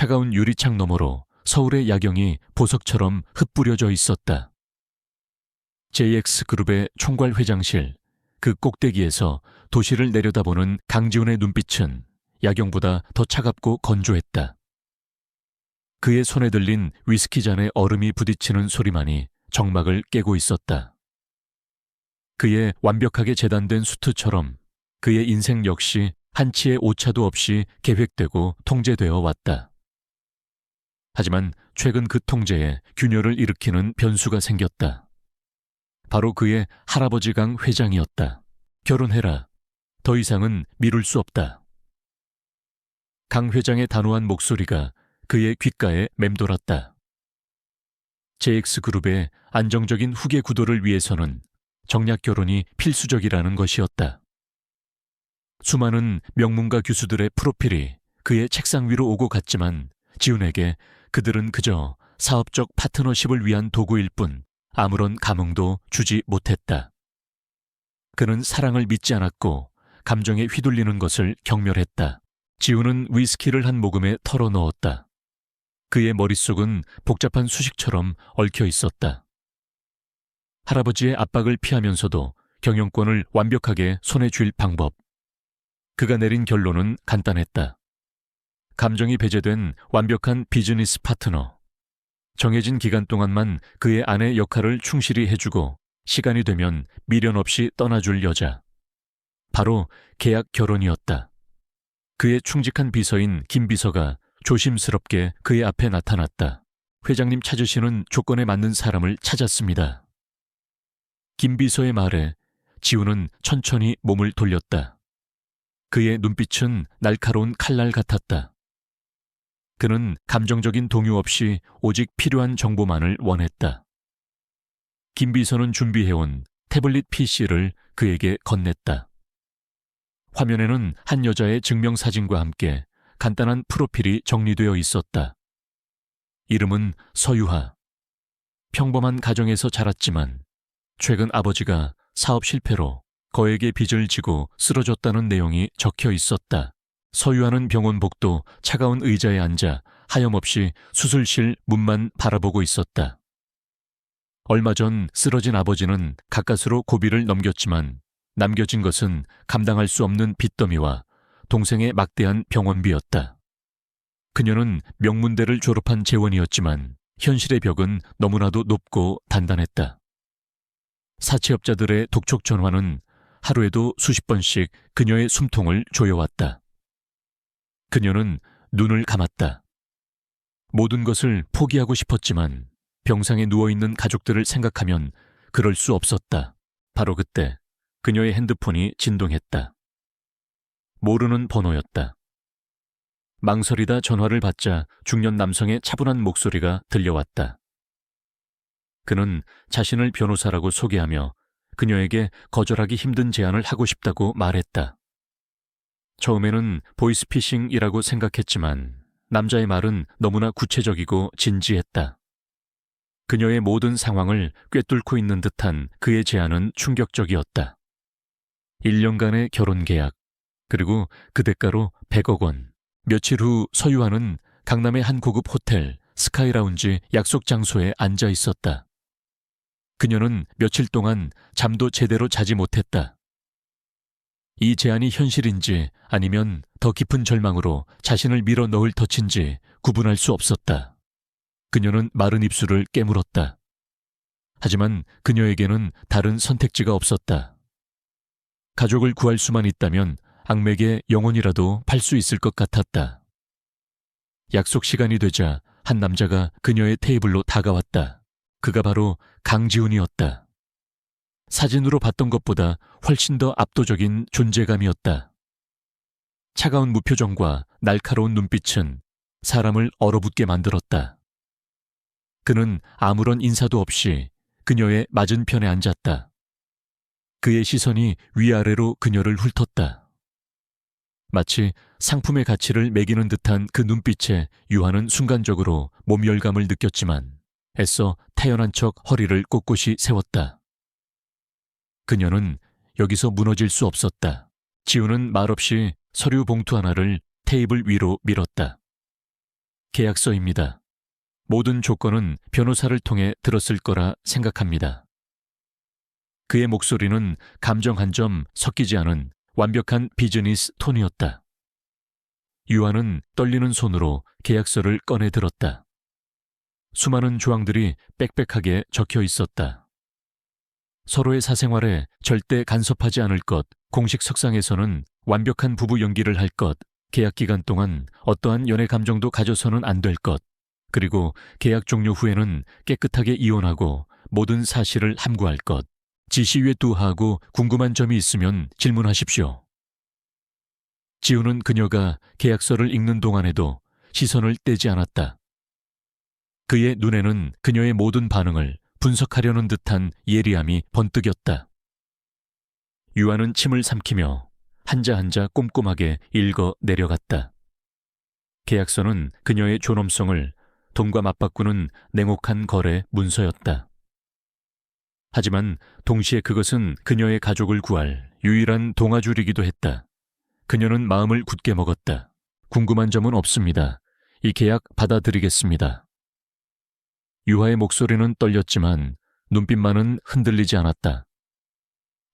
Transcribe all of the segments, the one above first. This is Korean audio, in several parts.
차가운 유리창 너머로 서울의 야경이 보석처럼 흩뿌려져 있었다. JX그룹의 총괄 회장실, 그 꼭대기에서 도시를 내려다보는 강지훈의 눈빛은 야경보다 더 차갑고 건조했다. 그의 손에 들린 위스키 잔에 얼음이 부딪히는 소리만이 정막을 깨고 있었다. 그의 완벽하게 재단된 수트처럼 그의 인생 역시 한치의 오차도 없이 계획되고 통제되어 왔다. 하지만 최근 그 통제에 균열을 일으키는 변수가 생겼다. 바로 그의 할아버지 강 회장이었다. 결혼해라. 더 이상은 미룰 수 없다. 강 회장의 단호한 목소리가 그의 귓가에 맴돌았다. JX그룹의 안정적인 후계 구도를 위해서는 정략 결혼이 필수적이라는 것이었다. 수많은 명문가 교수들의 프로필이 그의 책상 위로 오고 갔지만 지훈에게 그들은 그저 사업적 파트너십을 위한 도구일 뿐 아무런 감흥도 주지 못했다. 그는 사랑을 믿지 않았고 감정에 휘둘리는 것을 경멸했다. 지훈은 위스키를 한 모금에 털어 넣었다. 그의 머릿속은 복잡한 수식처럼 얽혀 있었다. 할아버지의 압박을 피하면서도 경영권을 완벽하게 손에 쥘 방법. 그가 내린 결론은 간단했다. 감정이 배제된 완벽한 비즈니스 파트너. 정해진 기간 동안만 그의 아내 역할을 충실히 해주고 시간이 되면 미련 없이 떠나줄 여자. 바로 계약 결혼이었다. 그의 충직한 비서인 김 비서가 조심스럽게 그의 앞에 나타났다. 회장님 찾으시는 조건에 맞는 사람을 찾았습니다. 김 비서의 말에 지훈은 천천히 몸을 돌렸다. 그의 눈빛은 날카로운 칼날 같았다. 그는 감정적인 동요 없이 오직 필요한 정보만을 원했다. 김 비서는 준비해온 태블릿 PC를 그에게 건넸다. 화면에는 한 여자의 증명사진과 함께 간단한 프로필이 정리되어 있었다. 이름은 서유하. 평범한 가정에서 자랐지만 최근 아버지가 사업 실패로 거액의 빚을 지고 쓰러졌다는 내용이 적혀 있었다. 서유하는 병원 복도 차가운 의자에 앉아 하염없이 수술실 문만 바라보고 있었다. 얼마 전 쓰러진 아버지는 가까스로 고비를 넘겼지만 남겨진 것은 감당할 수 없는 빚더미와 동생의 막대한 병원비였다. 그녀는 명문대를 졸업한 재원이었지만 현실의 벽은 너무나도 높고 단단했다. 사채업자들의 독촉 전화는 하루에도 수십 번씩 그녀의 숨통을 조여왔다. 그녀는 눈을 감았다. 모든 것을 포기하고 싶었지만 병상에 누워있는 가족들을 생각하면 그럴 수 없었다. 바로 그때 그녀의 핸드폰이 진동했다. 모르는 번호였다. 망설이다 전화를 받자 중년 남성의 차분한 목소리가 들려왔다. 그는 자신을 변호사라고 소개하며 그녀에게 거절하기 힘든 제안을 하고 싶다고 말했다. 처음에는 보이스피싱이라고 생각했지만 남자의 말은 너무나 구체적이고 진지했다. 그녀의 모든 상황을 꿰뚫고 있는 듯한 그의 제안은 충격적이었다. 1년간의 결혼 계약, 그리고 그 대가로 100억 원. 며칠 후 서유하는 강남의 한 고급 호텔 스카이라운지 약속 장소에 앉아 있었다. 그녀는 며칠 동안 잠도 제대로 자지 못했다. 이 제안이 현실인지 아니면 더 깊은 절망으로 자신을 밀어 넣을 덫인지 구분할 수 없었다. 그녀는 마른 입술을 깨물었다. 하지만 그녀에게는 다른 선택지가 없었다. 가족을 구할 수만 있다면 악맥의 영혼이라도 팔 수 있을 것 같았다. 약속 시간이 되자 한 남자가 그녀의 테이블로 다가왔다. 그가 바로 강지훈이었다. 사진으로 봤던 것보다 훨씬 더 압도적인 존재감이었다. 차가운 무표정과 날카로운 눈빛은 사람을 얼어붙게 만들었다. 그는 아무런 인사도 없이 그녀의 맞은편에 앉았다. 그의 시선이 위아래로 그녀를 훑었다. 마치 상품의 가치를 매기는 듯한 그 눈빛에 유하는 순간적으로 몸열감을 느꼈지만 애써 태연한 척 허리를 꼿꼿이 세웠다. 그녀는 여기서 무너질 수 없었다. 지훈은 말없이 서류 봉투 하나를 테이블 위로 밀었다. 계약서입니다. 모든 조건은 변호사를 통해 들었을 거라 생각합니다. 그의 목소리는 감정 한 점 섞이지 않은 완벽한 비즈니스 톤이었다. 유아는 떨리는 손으로 계약서를 꺼내 들었다. 수많은 조항들이 빽빽하게 적혀 있었다. 서로의 사생활에 절대 간섭하지 않을 것, 공식 석상에서는 완벽한 부부 연기를 할 것, 계약 기간 동안 어떠한 연애 감정도 가져서는 안 될 것, 그리고 계약 종료 후에는 깨끗하게 이혼하고 모든 사실을 함구할 것. 지시 위에 두하고 궁금한 점이 있으면 질문하십시오. 지우는 그녀가 계약서를 읽는 동안에도 시선을 떼지 않았다. 그의 눈에는 그녀의 모든 반응을 분석하려는 듯한 예리함이 번뜩였다. 유아는 침을 삼키며 한자 한자 꼼꼼하게 읽어 내려갔다. 계약서는 그녀의 존엄성을 돈과 맞바꾸는 냉혹한 거래 문서였다. 하지만 동시에 그것은 그녀의 가족을 구할 유일한 동아줄이기도 했다. 그녀는 마음을 굳게 먹었다. 궁금한 점은 없습니다. 이 계약 받아들이겠습니다. 유아의 목소리는 떨렸지만 눈빛만은 흔들리지 않았다.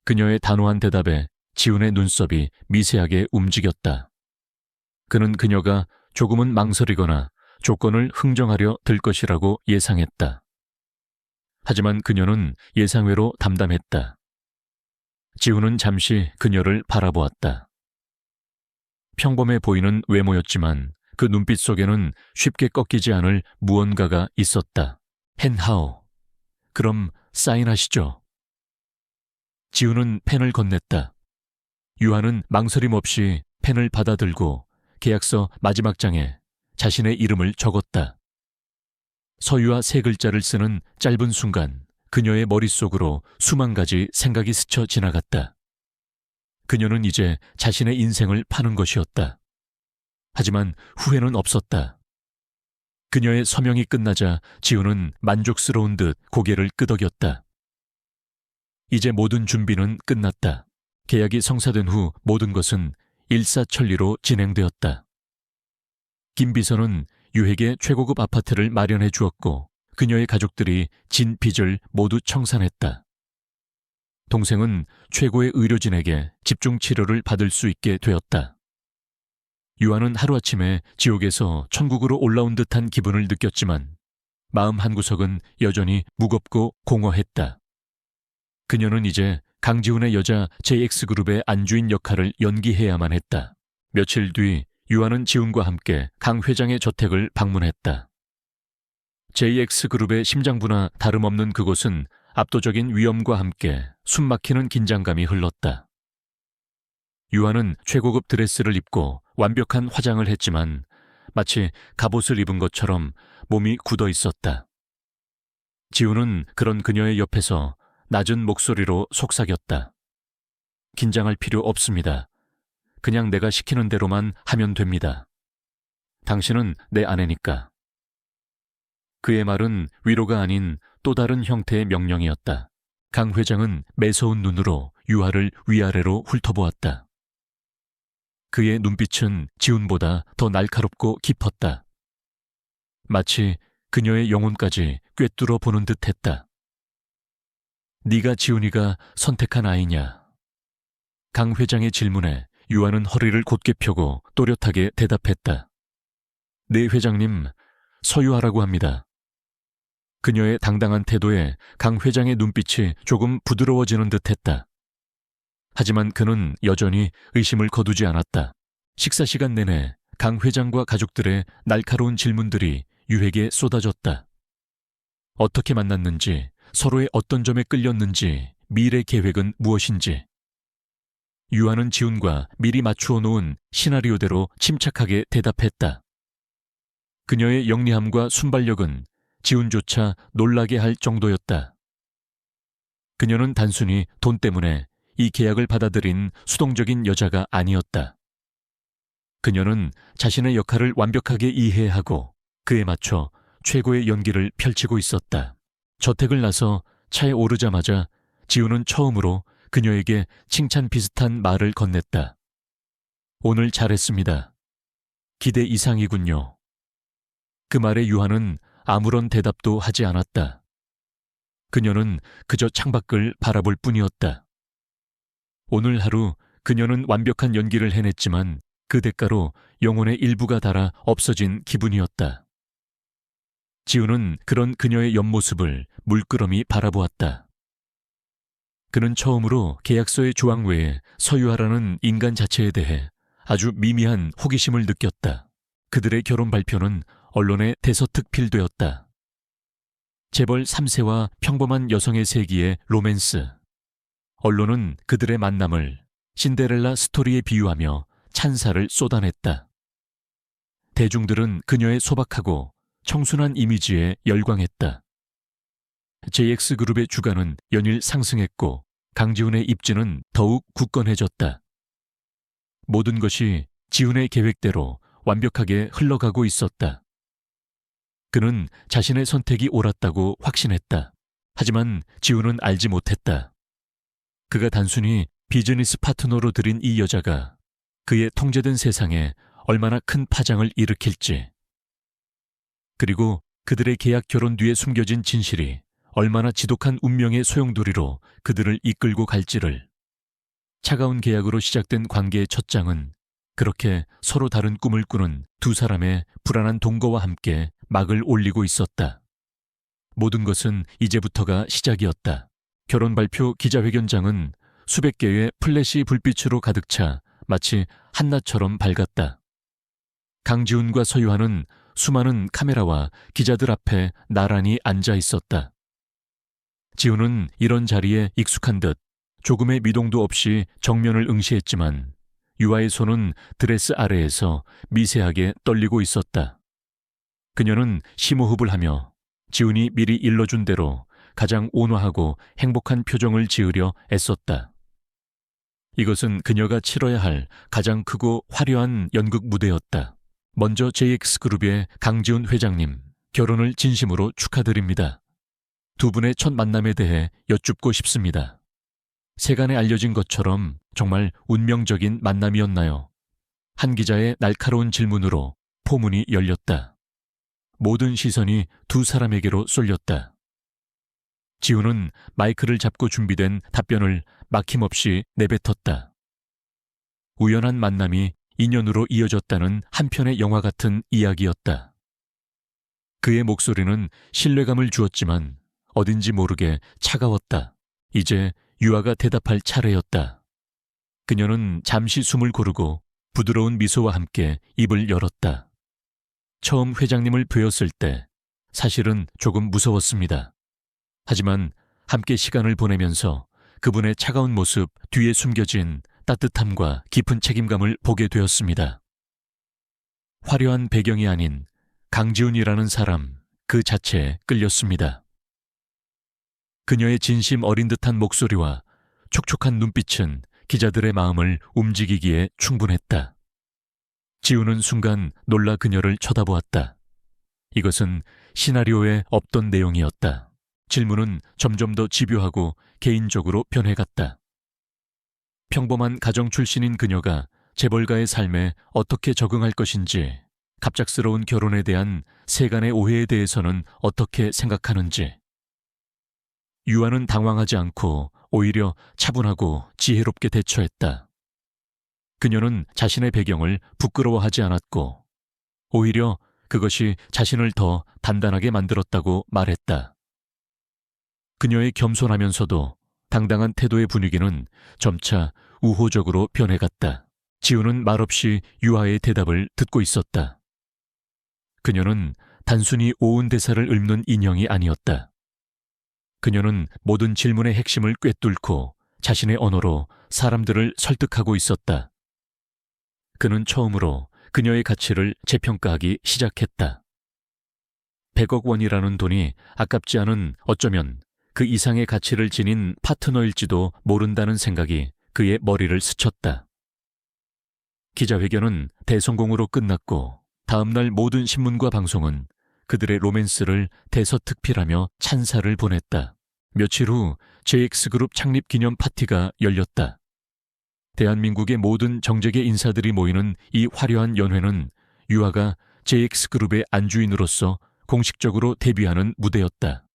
그녀의 단호한 대답에 지훈의 눈썹이 미세하게 움직였다. 그는 그녀가 조금은 망설이거나 조건을 흥정하려 들 것이라고 예상했다. 하지만 그녀는 예상외로 담담했다. 지훈은 잠시 그녀를 바라보았다. 평범해 보이는 외모였지만 그 눈빛 속에는 쉽게 꺾이지 않을 무언가가 있었다. 헨하오. 그럼 사인하시죠. 지훈은 펜을 건넸다. 유아는 망설임 없이 펜을 받아들고 계약서 마지막 장에 자신의 이름을 적었다. 서유와 세 글자를 쓰는 짧은 순간 그녀의 머릿속으로 수만 가지 생각이 스쳐 지나갔다. 그녀는 이제 자신의 인생을 파는 것이었다. 하지만 후회는 없었다. 그녀의 서명이 끝나자 지훈은 만족스러운 듯 고개를 끄덕였다. 이제 모든 준비는 끝났다. 계약이 성사된 후 모든 것은 일사천리로 진행되었다. 김 비서는 유에게 최고급 아파트를 마련해 주었고 그녀의 가족들이 진 빚을 모두 청산했다. 동생은 최고의 의료진에게 집중 치료를 받을 수 있게 되었다. 유아는 하루아침에 지옥에서 천국으로 올라온 듯한 기분을 느꼈지만 마음 한구석은 여전히 무겁고 공허했다. 그녀는 이제 강지훈의 여자 JX그룹의 안주인 역할을 연기해야만 했다. 며칠 뒤 유아는 지훈과 함께 강 회장의 저택을 방문했다. JX그룹의 심장부나 다름없는 그곳은 압도적인 위엄과 함께 숨막히는 긴장감이 흘렀다. 유아는 최고급 드레스를 입고 완벽한 화장을 했지만 마치 갑옷을 입은 것처럼 몸이 굳어 있었다. 지훈은 그런 그녀의 옆에서 낮은 목소리로 속삭였다. 긴장할 필요 없습니다. 그냥 내가 시키는 대로만 하면 됩니다. 당신은 내 아내니까. 그의 말은 위로가 아닌 또 다른 형태의 명령이었다. 강 회장은 매서운 눈으로 유아를 위아래로 훑어보았다. 그의 눈빛은 지훈보다 더 날카롭고 깊었다. 마치 그녀의 영혼까지 꿰뚫어 보는 듯했다. 네가 지훈이가 선택한 아이냐? 강 회장의 질문에 유아는 허리를 곧게 펴고 또렷하게 대답했다. 네 회장님, 서유아라고 합니다. 그녀의 당당한 태도에 강 회장의 눈빛이 조금 부드러워지는 듯했다. 하지만 그는 여전히 의심을 거두지 않았다. 식사 시간 내내 강 회장과 가족들의 날카로운 질문들이 유에게 쏟아졌다. 어떻게 만났는지, 서로의 어떤 점에 끌렸는지, 미래 계획은 무엇인지. 유아는 지훈과 미리 맞추어 놓은 시나리오대로 침착하게 대답했다. 그녀의 영리함과 순발력은 지훈조차 놀라게 할 정도였다. 그녀는 단순히 돈 때문에 이 계약을 받아들인 수동적인 여자가 아니었다. 그녀는 자신의 역할을 완벽하게 이해하고 그에 맞춰 최고의 연기를 펼치고 있었다. 저택을 나서 차에 오르자마자 지훈은 처음으로 그녀에게 칭찬 비슷한 말을 건넸다. 오늘 잘했습니다. 기대 이상이군요. 그 말에 유아는 아무런 대답도 하지 않았다. 그녀는 그저 창밖을 바라볼 뿐이었다. 오늘 하루 그녀는 완벽한 연기를 해냈지만 그 대가로 영혼의 일부가 닳아 없어진 기분이었다. 지우는 그런 그녀의 옆모습을 물끄러미 바라보았다. 그는 처음으로 계약서의 조항 외에 서유아라는 인간 자체에 대해 아주 미미한 호기심을 느꼈다. 그들의 결혼 발표는 언론에 대서특필되었다. 재벌 3세와 평범한 여성의 세기의 로맨스. 언론은 그들의 만남을 신데렐라 스토리에 비유하며 찬사를 쏟아냈다. 대중들은 그녀의 소박하고 청순한 이미지에 열광했다. JX그룹의 주가는 연일 상승했고 강지훈의 입지는 더욱 굳건해졌다. 모든 것이 지훈의 계획대로 완벽하게 흘러가고 있었다. 그는 자신의 선택이 옳았다고 확신했다. 하지만 지훈은 알지 못했다. 그가 단순히 비즈니스 파트너로 들인 이 여자가 그의 통제된 세상에 얼마나 큰 파장을 일으킬지, 그리고 그들의 계약 결혼 뒤에 숨겨진 진실이 얼마나 지독한 운명의 소용돌이로 그들을 이끌고 갈지를. 차가운 계약으로 시작된 관계의 첫 장은 그렇게 서로 다른 꿈을 꾸는 두 사람의 불안한 동거와 함께 막을 올리고 있었다. 모든 것은 이제부터가 시작이었다. 결혼 발표 기자회견장은 수백 개의 플래시 불빛으로 가득 차 마치 한낮처럼 밝았다. 강지훈과 서유아는 수많은 카메라와 기자들 앞에 나란히 앉아 있었다. 지훈은 이런 자리에 익숙한 듯 조금의 미동도 없이 정면을 응시했지만 유아의 손은 드레스 아래에서 미세하게 떨리고 있었다. 그녀는 심호흡을 하며 지훈이 미리 일러준 대로 가장 온화하고 행복한 표정을 지으려 애썼다. 이것은 그녀가 치러야 할 가장 크고 화려한 연극 무대였다. 먼저 JX그룹의 강지훈 회장님, 결혼을 진심으로 축하드립니다. 두 분의 첫 만남에 대해 여쭙고 싶습니다. 세간에 알려진 것처럼 정말 운명적인 만남이었나요? 한 기자의 날카로운 질문으로 포문이 열렸다. 모든 시선이 두 사람에게로 쏠렸다. 지훈은 마이크를 잡고 준비된 답변을 막힘없이 내뱉었다. 우연한 만남이 인연으로 이어졌다는 한 편의 영화 같은 이야기였다. 그의 목소리는 신뢰감을 주었지만 어딘지 모르게 차가웠다. 이제 유아가 대답할 차례였다. 그녀는 잠시 숨을 고르고 부드러운 미소와 함께 입을 열었다. 처음 회장님을 뵈었을 때 사실은 조금 무서웠습니다. 하지만 함께 시간을 보내면서 그분의 차가운 모습 뒤에 숨겨진 따뜻함과 깊은 책임감을 보게 되었습니다. 화려한 배경이 아닌 강지훈이라는 사람 그 자체에 끌렸습니다. 그녀의 진심 어린 듯한 목소리와 촉촉한 눈빛은 기자들의 마음을 움직이기에 충분했다. 지훈은 순간 놀라 그녀를 쳐다보았다. 이것은 시나리오에 없던 내용이었다. 질문은 점점 더 집요하고 개인적으로 변해갔다. 평범한 가정 출신인 그녀가 재벌가의 삶에 어떻게 적응할 것인지, 갑작스러운 결혼에 대한 세간의 오해에 대해서는 어떻게 생각하는지. 유아는 당황하지 않고 오히려 차분하고 지혜롭게 대처했다. 그녀는 자신의 배경을 부끄러워하지 않았고 오히려 그것이 자신을 더 단단하게 만들었다고 말했다. 그녀의 겸손하면서도 당당한 태도의 분위기는 점차 우호적으로 변해갔다. 지훈은 말없이 유아의 대답을 듣고 있었다. 그녀는 단순히 오은 대사를 읊는 인형이 아니었다. 그녀는 모든 질문의 핵심을 꿰뚫고 자신의 언어로 사람들을 설득하고 있었다. 그는 처음으로 그녀의 가치를 재평가하기 시작했다. 100억 원이라는 돈이 아깝지 않은, 어쩌면 그 이상의 가치를 지닌 파트너일지도 모른다는 생각이 그의 머리를 스쳤다. 기자회견은 대성공으로 끝났고 다음날 모든 신문과 방송은 그들의 로맨스를 대서특필하며 찬사를 보냈다. 며칠 후 JX그룹 창립 기념 파티가 열렸다. 대한민국의 모든 정재계 인사들이 모이는 이 화려한 연회는 유아가 JX그룹의 안주인으로서 공식적으로 데뷔하는 무대였다.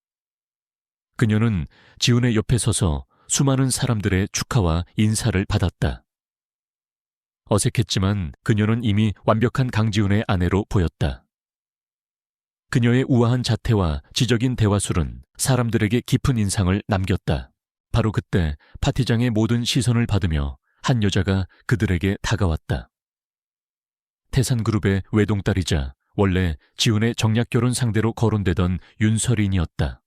그녀는 지훈의 옆에 서서 수많은 사람들의 축하와 인사를 받았다. 어색했지만 그녀는 이미 완벽한 강지훈의 아내로 보였다. 그녀의 우아한 자태와 지적인 대화술은 사람들에게 깊은 인상을 남겼다. 바로 그때 파티장의 모든 시선을 받으며 한 여자가 그들에게 다가왔다. 태산그룹의 외동딸이자 원래 지훈의 정략결혼 상대로 거론되던 윤설인이었다.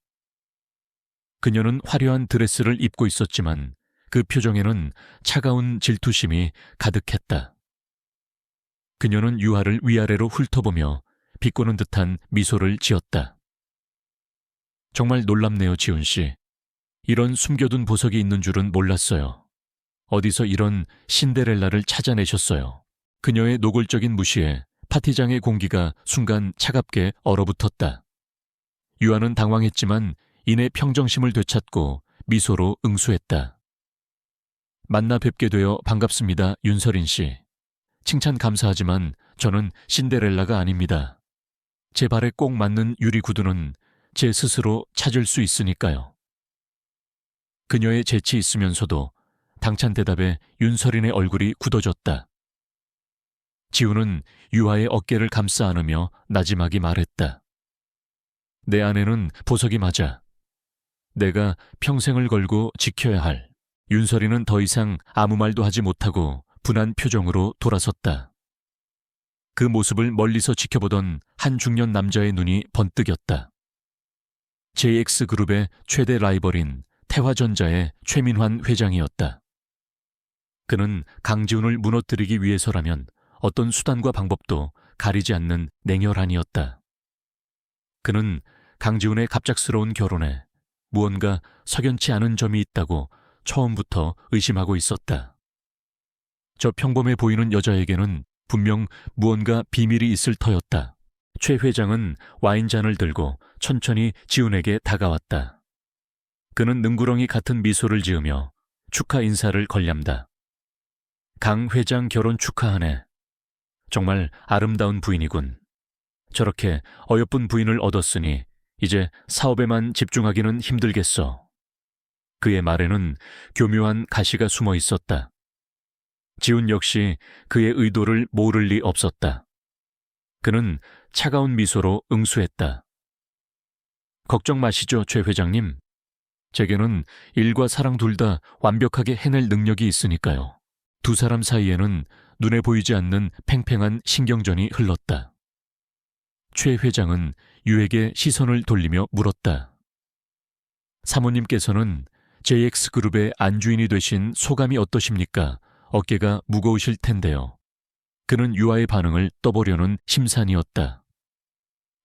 그녀는 화려한 드레스를 입고 있었지만 그 표정에는 차가운 질투심이 가득했다. 그녀는 유아를 위아래로 훑어보며 비꼬는 듯한 미소를 지었다. 정말 놀랍네요, 지훈 씨. 이런 숨겨둔 보석이 있는 줄은 몰랐어요. 어디서 이런 신데렐라를 찾아내셨어요. 그녀의 노골적인 무시에 파티장의 공기가 순간 차갑게 얼어붙었다. 유아는 당황했지만 이내 평정심을 되찾고 미소로 응수했다. 만나 뵙게 되어 반갑습니다, 윤설인 씨. 칭찬 감사하지만 저는 신데렐라가 아닙니다. 제 발에 꼭 맞는 유리 구두는 제 스스로 찾을 수 있으니까요. 그녀의 재치 있으면서도 당찬 대답에 윤설인의 얼굴이 굳어졌다. 지훈은 유아의 어깨를 감싸 안으며 나지막이 말했다. 내 아내는 보석이 맞아. 내가 평생을 걸고 지켜야 할. 윤설이는 더 이상 아무 말도 하지 못하고 분한 표정으로 돌아섰다. 그 모습을 멀리서 지켜보던 한 중년 남자의 눈이 번뜩였다. JX그룹의 최대 라이벌인 태화전자의 최민환 회장이었다. 그는 강지훈을 무너뜨리기 위해서라면 어떤 수단과 방법도 가리지 않는 냉혈한이었다. 그는 강지훈의 갑작스러운 결혼에 무언가 석연치 않은 점이 있다고 처음부터 의심하고 있었다. 저 평범해 보이는 여자에게는 분명 무언가 비밀이 있을 터였다. 최 회장은 와인잔을 들고 천천히 지훈에게 다가왔다. 그는 능구렁이 같은 미소를 지으며 축하 인사를 걸냠다. 강 회장 결혼 축하하네. 정말 아름다운 부인이군. 저렇게 어여쁜 부인을 얻었으니 이제 사업에만 집중하기는 힘들겠어. 그의 말에는 교묘한 가시가 숨어 있었다. 지훈 역시 그의 의도를 모를 리 없었다. 그는 차가운 미소로 응수했다. 걱정 마시죠, 최 회장님. 제게는 일과 사랑 둘 다 완벽하게 해낼 능력이 있으니까요. 두 사람 사이에는 눈에 보이지 않는 팽팽한 신경전이 흘렀다. 최 회장은 유에게 시선을 돌리며 물었다. 사모님께서는 JX그룹의 안주인이 되신 소감이 어떠십니까? 어깨가 무거우실 텐데요. 그는 유아의 반응을 떠보려는 심산이었다.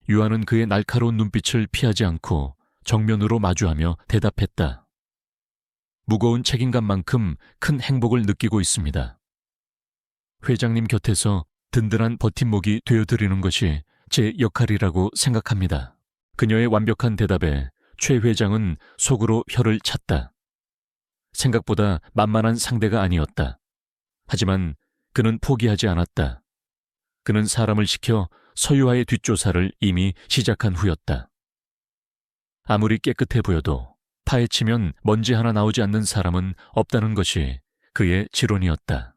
유아는 그의 날카로운 눈빛을 피하지 않고 정면으로 마주하며 대답했다. 무거운 책임감만큼 큰 행복을 느끼고 있습니다. 회장님 곁에서 든든한 버팀목이 되어드리는 것이 제 역할이라고 생각합니다. 그녀의 완벽한 대답에 최 회장은 속으로 혀를 찼다. 생각보다 만만한 상대가 아니었다. 하지만 그는 포기하지 않았다. 그는 사람을 시켜 서유아의 뒷조사를 이미 시작한 후였다. 아무리 깨끗해 보여도 파헤치면 먼지 하나 나오지 않는 사람은 없다는 것이 그의 지론이었다.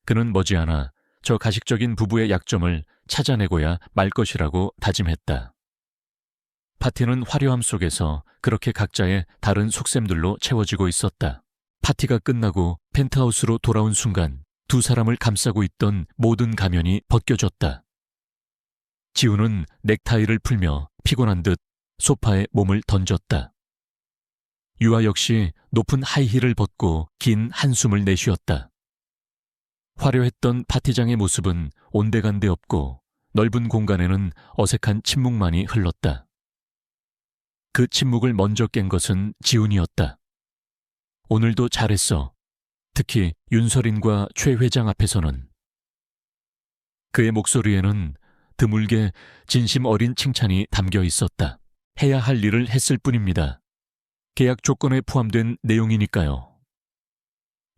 그는 머지않아 저 가식적인 부부의 약점을 찾아내고야 말 것이라고 다짐했다. 파티는 화려함 속에서 그렇게 각자의 다른 속셈들로 채워지고 있었다. 파티가 끝나고 펜트하우스로 돌아온 순간 두 사람을 감싸고 있던 모든 가면이 벗겨졌다. 지훈은 넥타이를 풀며 피곤한 듯 소파에 몸을 던졌다. 유아 역시 높은 하이힐을 벗고 긴 한숨을 내쉬었다. 화려했던 파티장의 모습은 온데간데 없고 넓은 공간에는 어색한 침묵만이 흘렀다. 그 침묵을 먼저 깬 것은 지훈이었다. 오늘도 잘했어. 특히 윤설인과 최 회장 앞에서는. 그의 목소리에는 드물게 진심 어린 칭찬이 담겨 있었다. 해야 할 일을 했을 뿐입니다. 계약 조건에 포함된 내용이니까요.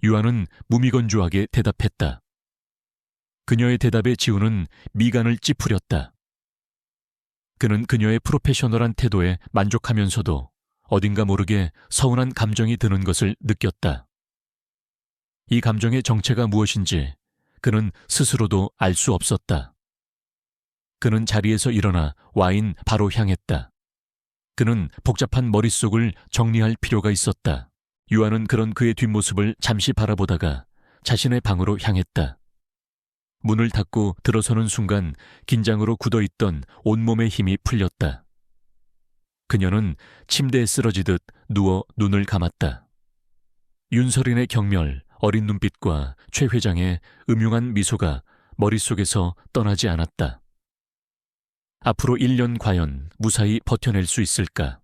유아는 무미건조하게 대답했다. 그녀의 대답에 지우는 미간을 찌푸렸다. 그는 그녀의 프로페셔널한 태도에 만족하면서도 어딘가 모르게 서운한 감정이 드는 것을 느꼈다. 이 감정의 정체가 무엇인지 그는 스스로도 알 수 없었다. 그는 자리에서 일어나 와인 바로 향했다. 그는 복잡한 머릿속을 정리할 필요가 있었다. 유아는 그런 그의 뒷모습을 잠시 바라보다가 자신의 방으로 향했다. 문을 닫고 들어서는 순간 긴장으로 굳어있던 온몸의 힘이 풀렸다. 그녀는 침대에 쓰러지듯 누워 눈을 감았다. 윤설인의 경멸, 어린 눈빛과 최 회장의 음흉한 미소가 머릿속에서 떠나지 않았다. 앞으로 1년 과연 무사히 버텨낼 수 있을까?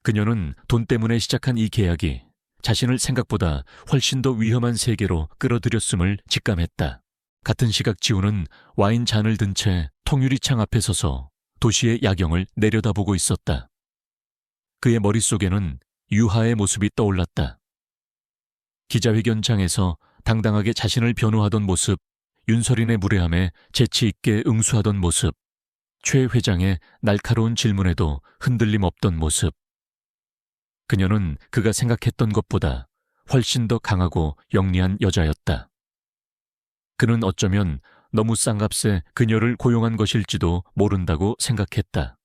그녀는 돈 때문에 시작한 이 계약이 자신을 생각보다 훨씬 더 위험한 세계로 끌어들였음을 직감했다. 같은 시각 지우는 와인 잔을 든 채 통유리창 앞에 서서 도시의 야경을 내려다보고 있었다. 그의 머릿속에는 유하의 모습이 떠올랐다. 기자회견장에서 당당하게 자신을 변호하던 모습, 윤설인의 무례함에 재치 있게 응수하던 모습, 최 회장의 날카로운 질문에도 흔들림 없던 모습. 그녀는 그가 생각했던 것보다 훨씬 더 강하고 영리한 여자였다. 그는 어쩌면 너무 싼 값에 그녀를 고용한 것일지도 모른다고 생각했다.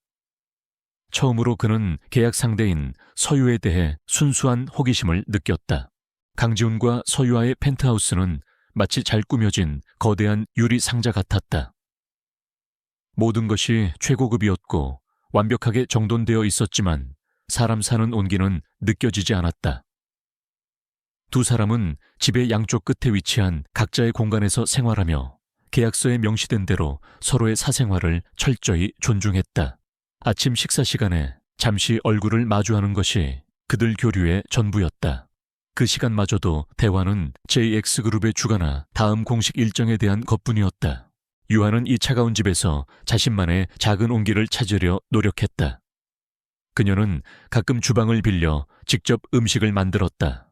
처음으로 그는 계약 상대인 서유에 대해 순수한 호기심을 느꼈다. 강지훈과 서유아의 펜트하우스는 마치 잘 꾸며진 거대한 유리 상자 같았다. 모든 것이 최고급이었고 완벽하게 정돈되어 있었지만 사람 사는 온기는 느껴지지 않았다. 두 사람은 집의 양쪽 끝에 위치한 각자의 공간에서 생활하며 계약서에 명시된 대로 서로의 사생활을 철저히 존중했다. 아침 식사 시간에 잠시 얼굴을 마주하는 것이 그들 교류의 전부였다. 그 시간마저도 대화는 JX그룹의 주가나 다음 공식 일정에 대한 것뿐이었다. 유아는 이 차가운 집에서 자신만의 작은 온기를 찾으려 노력했다. 그녀는 가끔 주방을 빌려 직접 음식을 만들었다.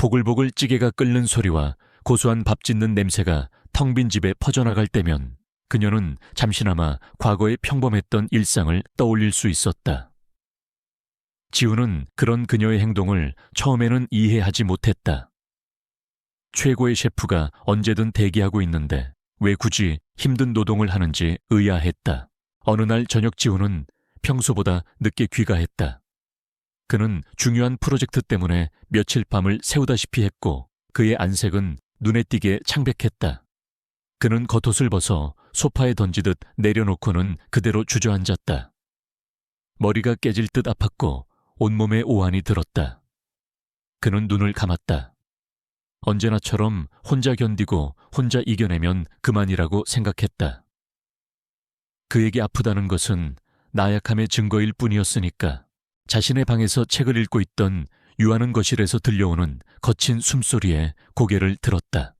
보글보글 찌개가 끓는 소리와 고소한 밥 짓는 냄새가 텅 빈 집에 퍼져나갈 때면 그녀는 잠시나마 과거의 평범했던 일상을 떠올릴 수 있었다. 지우는 그런 그녀의 행동을 처음에는 이해하지 못했다. 최고의 셰프가 언제든 대기하고 있는데 왜 굳이 힘든 노동을 하는지 의아했다. 어느 날 저녁 지우는 평소보다 늦게 귀가했다. 그는 중요한 프로젝트 때문에 며칠 밤을 새우다시피 했고 그의 안색은 눈에 띄게 창백했다. 그는 겉옷을 벗어 소파에 던지듯 내려놓고는 그대로 주저앉았다. 머리가 깨질 듯 아팠고 온몸에 오한이 들었다. 그는 눈을 감았다. 언제나처럼 혼자 견디고 혼자 이겨내면 그만이라고 생각했다. 그에게 아프다는 것은 나약함의 증거일 뿐이었으니까. 자신의 방에서 책을 읽고 있던 유아는 거실에서 들려오는 거친 숨소리에 고개를 들었다.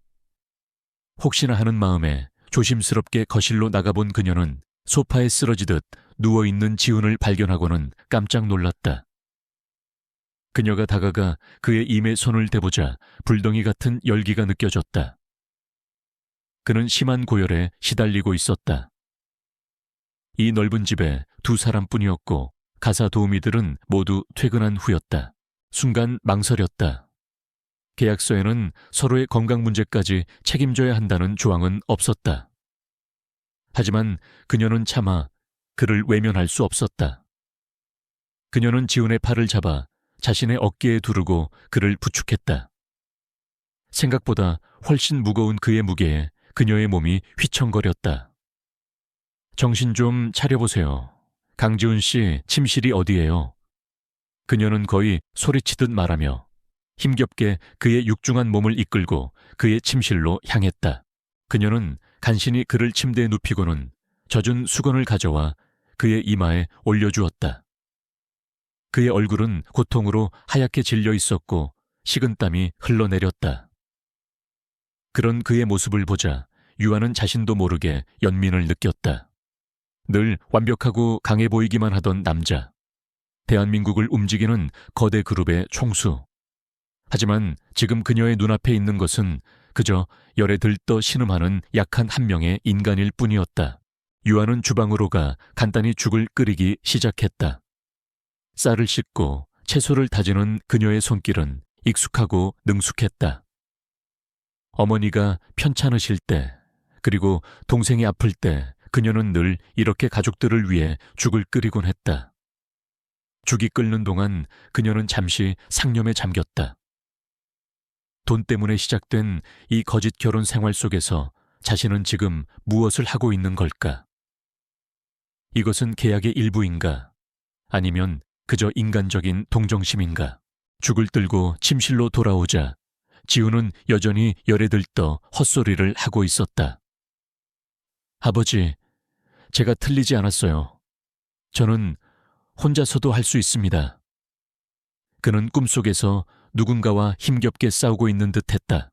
혹시나 하는 마음에 조심스럽게 거실로 나가본 그녀는 소파에 쓰러지듯 누워있는 지훈을 발견하고는 깜짝 놀랐다. 그녀가 다가가 그의 임에 손을 대보자 불덩이 같은 열기가 느껴졌다. 그는 심한 고열에 시달리고 있었다. 이 넓은 집에 두 사람뿐이었고 가사 도우미들은 모두 퇴근한 후였다. 순간 망설였다. 계약서에는 서로의 건강 문제까지 책임져야 한다는 조항은 없었다. 하지만 그녀는 차마 그를 외면할 수 없었다. 그녀는 지훈의 팔을 잡아 자신의 어깨에 두르고 그를 부축했다. 생각보다 훨씬 무거운 그의 무게에 그녀의 몸이 휘청거렸다. 정신 좀 차려보세요. 강지훈 씨 침실이 어디예요? 그녀는 거의 소리치듯 말하며 힘겹게 그의 육중한 몸을 이끌고 그의 침실로 향했다. 그녀는 간신히 그를 침대에 눕히고는 젖은 수건을 가져와 그의 이마에 올려주었다. 그의 얼굴은 고통으로 하얗게 질려 있었고 식은땀이 흘러내렸다. 그런 그의 모습을 보자 유아는 자신도 모르게 연민을 느꼈다. 늘 완벽하고 강해 보이기만 하던 남자. 대한민국을 움직이는 거대 그룹의 총수. 하지만 지금 그녀의 눈앞에 있는 것은 그저 열에 들떠 신음하는 약한 한 명의 인간일 뿐이었다. 유아는 주방으로 가 간단히 죽을 끓이기 시작했다. 쌀을 씻고 채소를 다지는 그녀의 손길은 익숙하고 능숙했다. 어머니가 편찮으실 때, 그리고 동생이 아플 때 그녀는 늘 이렇게 가족들을 위해 죽을 끓이곤 했다. 죽이 끓는 동안 그녀는 잠시 상념에 잠겼다. 돈 때문에 시작된 이 거짓 결혼 생활 속에서 자신은 지금 무엇을 하고 있는 걸까? 이것은 계약의 일부인가? 아니면 그저 인간적인 동정심인가? 죽을 들고 침실로 돌아오자 지우는 여전히 열에 들떠 헛소리를 하고 있었다. 아버지, 제가 틀리지 않았어요. 저는 혼자서도 할 수 있습니다. 그는 꿈속에서 누군가와 힘겹게 싸우고 있는 듯했다.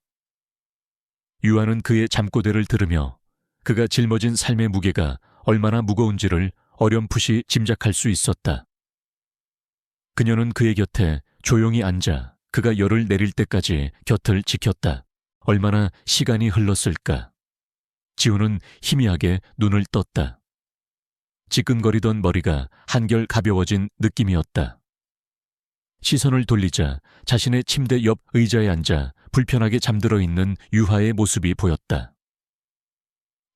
유아는 그의 잠꼬대를 들으며 그가 짊어진 삶의 무게가 얼마나 무거운지를 어렴풋이 짐작할 수 있었다. 그녀는 그의 곁에 조용히 앉아 그가 열을 내릴 때까지 곁을 지켰다. 얼마나 시간이 흘렀을까? 지우는 희미하게 눈을 떴다. 지끈거리던 머리가 한결 가벼워진 느낌이었다. 시선을 돌리자 자신의 침대 옆 의자에 앉아 불편하게 잠들어 있는 유하의 모습이 보였다.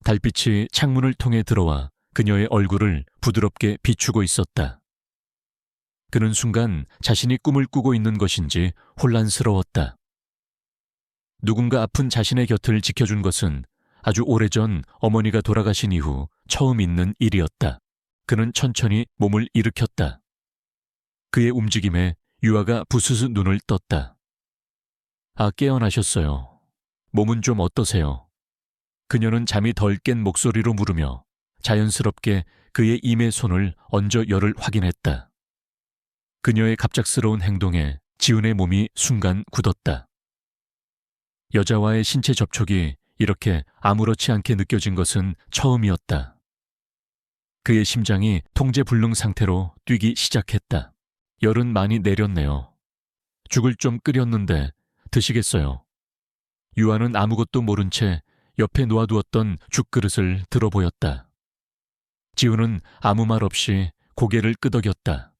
달빛이 창문을 통해 들어와 그녀의 얼굴을 부드럽게 비추고 있었다. 그는 순간 자신이 꿈을 꾸고 있는 것인지 혼란스러웠다. 누군가 아픈 자신의 곁을 지켜준 것은 아주 오래전 어머니가 돌아가신 이후 처음 있는 일이었다. 그는 천천히 몸을 일으켰다. 그의 움직임에 유아가 부스스 눈을 떴다. 아, 깨어나셨어요. 몸은 좀 어떠세요? 그녀는 잠이 덜 깬 목소리로 물으며 자연스럽게 그의 임의 손을 얹어 열을 확인했다. 그녀의 갑작스러운 행동에 지훈의 몸이 순간 굳었다. 여자와의 신체 접촉이 이렇게 아무렇지 않게 느껴진 것은 처음이었다. 그의 심장이 통제불능 상태로 뛰기 시작했다. 열은 많이 내렸네요. 죽을 좀 끓였는데 드시겠어요? 유아는 아무것도 모른 채 옆에 놓아두었던 죽그릇을 들어보였다. 지훈은 아무 말 없이 고개를 끄덕였다.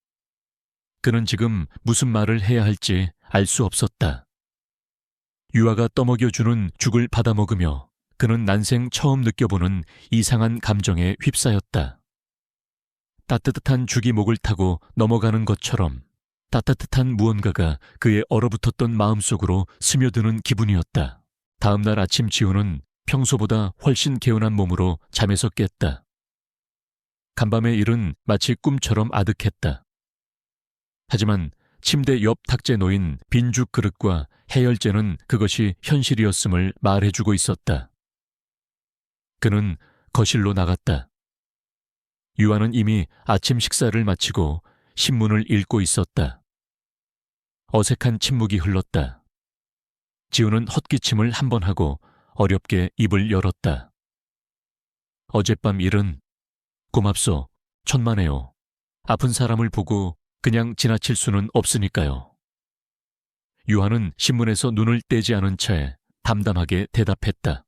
그는 지금 무슨 말을 해야 할지 알 수 없었다. 유아가 떠먹여주는 죽을 받아먹으며 그는 난생 처음 느껴보는 이상한 감정에 휩싸였다. 따뜻한 죽이 목을 타고 넘어가는 것처럼 따뜻한 무언가가 그의 얼어붙었던 마음속으로 스며드는 기분이었다. 다음 날 아침 지훈은 평소보다 훨씬 개운한 몸으로 잠에서 깼다. 간밤의 일은 마치 꿈처럼 아득했다. 하지만 침대 옆 탁재에 놓인 빈죽 그릇과 해열제는 그것이 현실이었음을 말해주고 있었다. 그는 거실로 나갔다. 유아는 이미 아침 식사를 마치고 신문을 읽고 있었다. 어색한 침묵이 흘렀다. 지훈은 헛기침을 한 번 하고 어렵게 입을 열었다. 어젯밤 일은 고맙소. 천만에요. 아픈 사람을 보고 그냥 지나칠 수는 없으니까요. 유아는 신문에서 눈을 떼지 않은 채 담담하게 대답했다.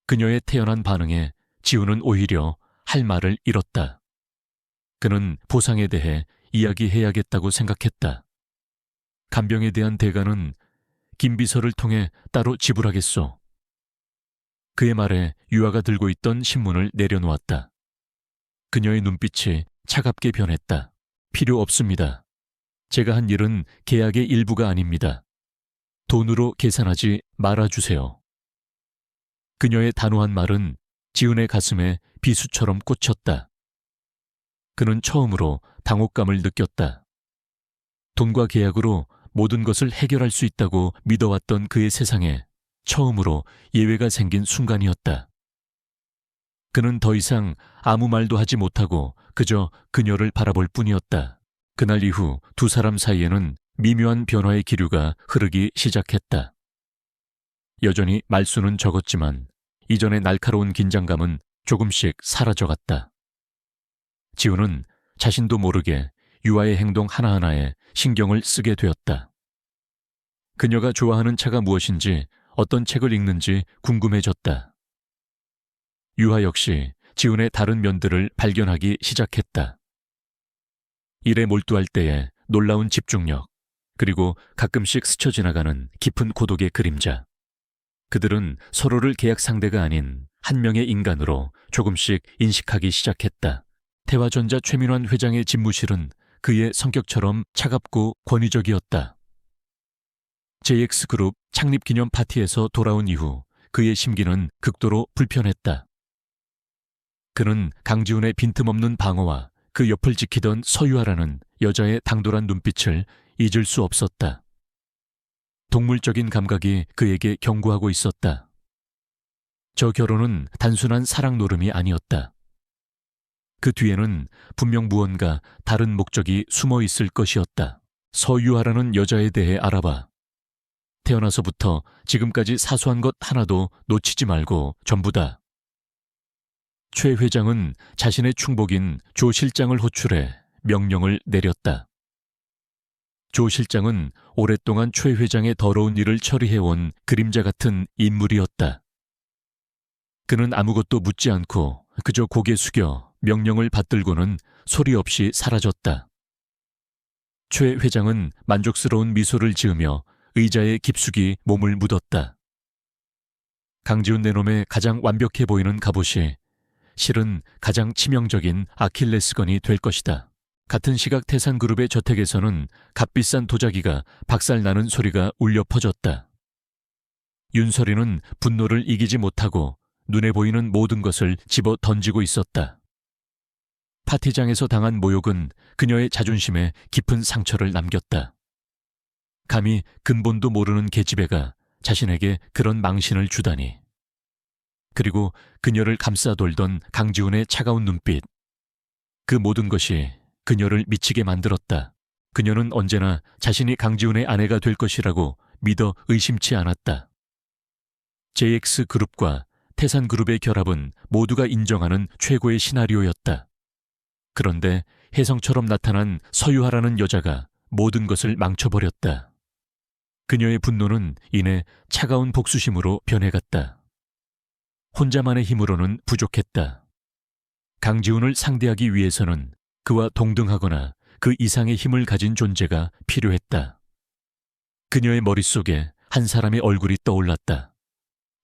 그녀의 태연한 반응에 지훈은 오히려 할 말을 잃었다. 그는 보상에 대해 이야기해야겠다고 생각했다. 간병에 대한 대가는 김 비서를 통해 따로 지불하겠소. 그의 말에 유아가 들고 있던 신문을 내려놓았다. 그녀의 눈빛이 차갑게 변했다. 필요 없습니다. 제가 한 일은 계약의 일부가 아닙니다. 돈으로 계산하지 말아주세요. 그녀의 단호한 말은 지훈의 가슴에 비수처럼 꽂혔다. 그는 처음으로 당혹감을 느꼈다. 돈과 계약으로 모든 것을 해결할 수 있다고 믿어왔던 그의 세상에 처음으로 예외가 생긴 순간이었다. 그는 더 이상 아무 말도 하지 못하고 그저 그녀를 바라볼 뿐이었다. 그날 이후 두 사람 사이에는 미묘한 변화의 기류가 흐르기 시작했다. 여전히 말수는 적었지만 이전의 날카로운 긴장감은 조금씩 사라져갔다. 지훈은 자신도 모르게 유아의 행동 하나하나에 신경을 쓰게 되었다. 그녀가 좋아하는 차가 무엇인지 어떤 책을 읽는지 궁금해졌다. 유하 역시 지훈의 다른 면들을 발견하기 시작했다. 일에 몰두할 때의 놀라운 집중력, 그리고 가끔씩 스쳐 지나가는 깊은 고독의 그림자. 그들은 서로를 계약 상대가 아닌 한 명의 인간으로 조금씩 인식하기 시작했다. 태화전자 최민환 회장의 집무실은 그의 성격처럼 차갑고 권위적이었다. JX그룹 창립 기념 파티에서 돌아온 이후 그의 심기는 극도로 불편했다. 그는 강지훈의 빈틈없는 방어와 그 옆을 지키던 서유아라는 여자의 당돌한 눈빛을 잊을 수 없었다. 동물적인 감각이 그에게 경고하고 있었다. 저 결혼은 단순한 사랑 노름이 아니었다. 그 뒤에는 분명 무언가 다른 목적이 숨어 있을 것이었다. 서유아라는 여자에 대해 알아봐. 태어나서부터 지금까지 사소한 것 하나도 놓치지 말고 전부 다. 최 회장은 자신의 충복인 조 실장을 호출해 명령을 내렸다. 조 실장은 오랫동안 최 회장의 더러운 일을 처리해온 그림자 같은 인물이었다. 그는 아무것도 묻지 않고 그저 고개 숙여 명령을 받들고는 소리 없이 사라졌다. 최 회장은 만족스러운 미소를 지으며 의자에 깊숙이 몸을 묻었다. 강지훈 내놈의 가장 완벽해 보이는 갑옷이 실은 가장 치명적인 아킬레스건이 될 것이다. 같은 시각 태산그룹의 저택에서는 값비싼 도자기가 박살나는 소리가 울려 퍼졌다. 윤설이는 분노를 이기지 못하고 눈에 보이는 모든 것을 집어 던지고 있었다. 파티장에서 당한 모욕은 그녀의 자존심에 깊은 상처를 남겼다. 감히 근본도 모르는 계집애가 자신에게 그런 망신을 주다니. 그리고 그녀를 감싸돌던 강지훈의 차가운 눈빛. 그 모든 것이 그녀를 미치게 만들었다. 그녀는 언제나 자신이 강지훈의 아내가 될 것이라고 믿어 의심치 않았다. JX그룹과 태산그룹의 결합은 모두가 인정하는 최고의 시나리오였다. 그런데 혜성처럼 나타난 서유하라는 여자가 모든 것을 망쳐버렸다. 그녀의 분노는 이내 차가운 복수심으로 변해갔다. 혼자만의 힘으로는 부족했다. 강지훈을 상대하기 위해서는 그와 동등하거나 그 이상의 힘을 가진 존재가 필요했다. 그녀의 머릿속에 한 사람의 얼굴이 떠올랐다.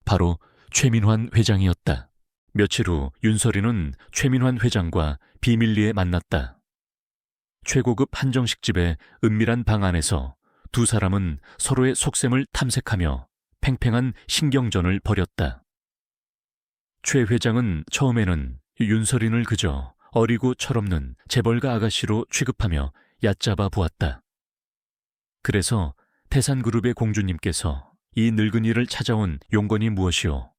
바로 최민환 회장이었다. 며칠 후 윤설이는 최민환 회장과 비밀리에 만났다. 최고급 한정식집의 은밀한 방 안에서 두 사람은 서로의 속셈을 탐색하며 팽팽한 신경전을 벌였다. 최 회장은 처음에는 윤설인을 그저 어리고 철없는 재벌가 아가씨로 취급하며 얕잡아 보았다. 그래서 태산그룹의 공주님께서 이 늙은이를 찾아온 용건이 무엇이오?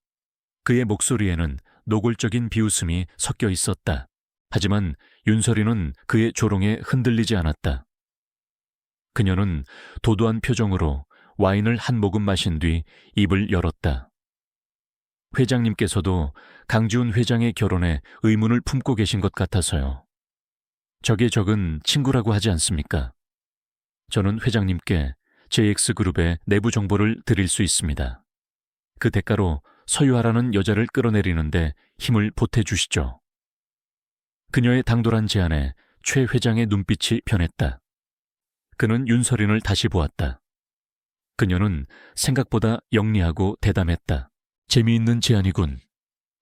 그의 목소리에는 노골적인 비웃음이 섞여 있었다. 하지만 윤설이는 그의 조롱에 흔들리지 않았다. 그녀는 도도한 표정으로 와인을 한 모금 마신 뒤 입을 열었다. 회장님께서도 강지훈 회장의 결혼에 의문을 품고 계신 것 같아서요. 적의 적은 친구라고 하지 않습니까? 저는 회장님께 JX그룹의 내부 정보를 드릴 수 있습니다. 그 대가로 서유하라는 여자를 끌어내리는데 힘을 보태주시죠. 그녀의 당돌한 제안에 최 회장의 눈빛이 변했다. 그는 윤설인을 다시 보았다. 그녀는 생각보다 영리하고 대담했다. 재미있는 제안이군.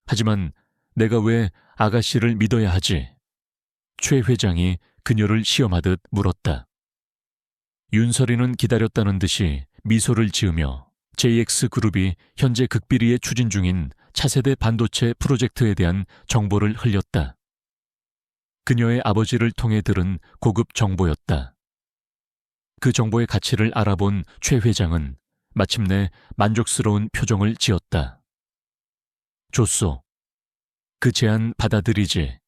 하지만 내가 왜 아가씨를 믿어야 하지? 최 회장이 그녀를 시험하듯 물었다. 윤설이는 기다렸다는 듯이 미소를 지으며 JX그룹이 현재 극비리에 추진 중인 차세대 반도체 프로젝트에 대한 정보를 흘렸다. 그녀의 아버지를 통해 들은 고급 정보였다. 그 정보의 가치를 알아본 최 회장은 마침내 만족스러운 표정을 지었다. 좋소. 그 제안 받아들이지.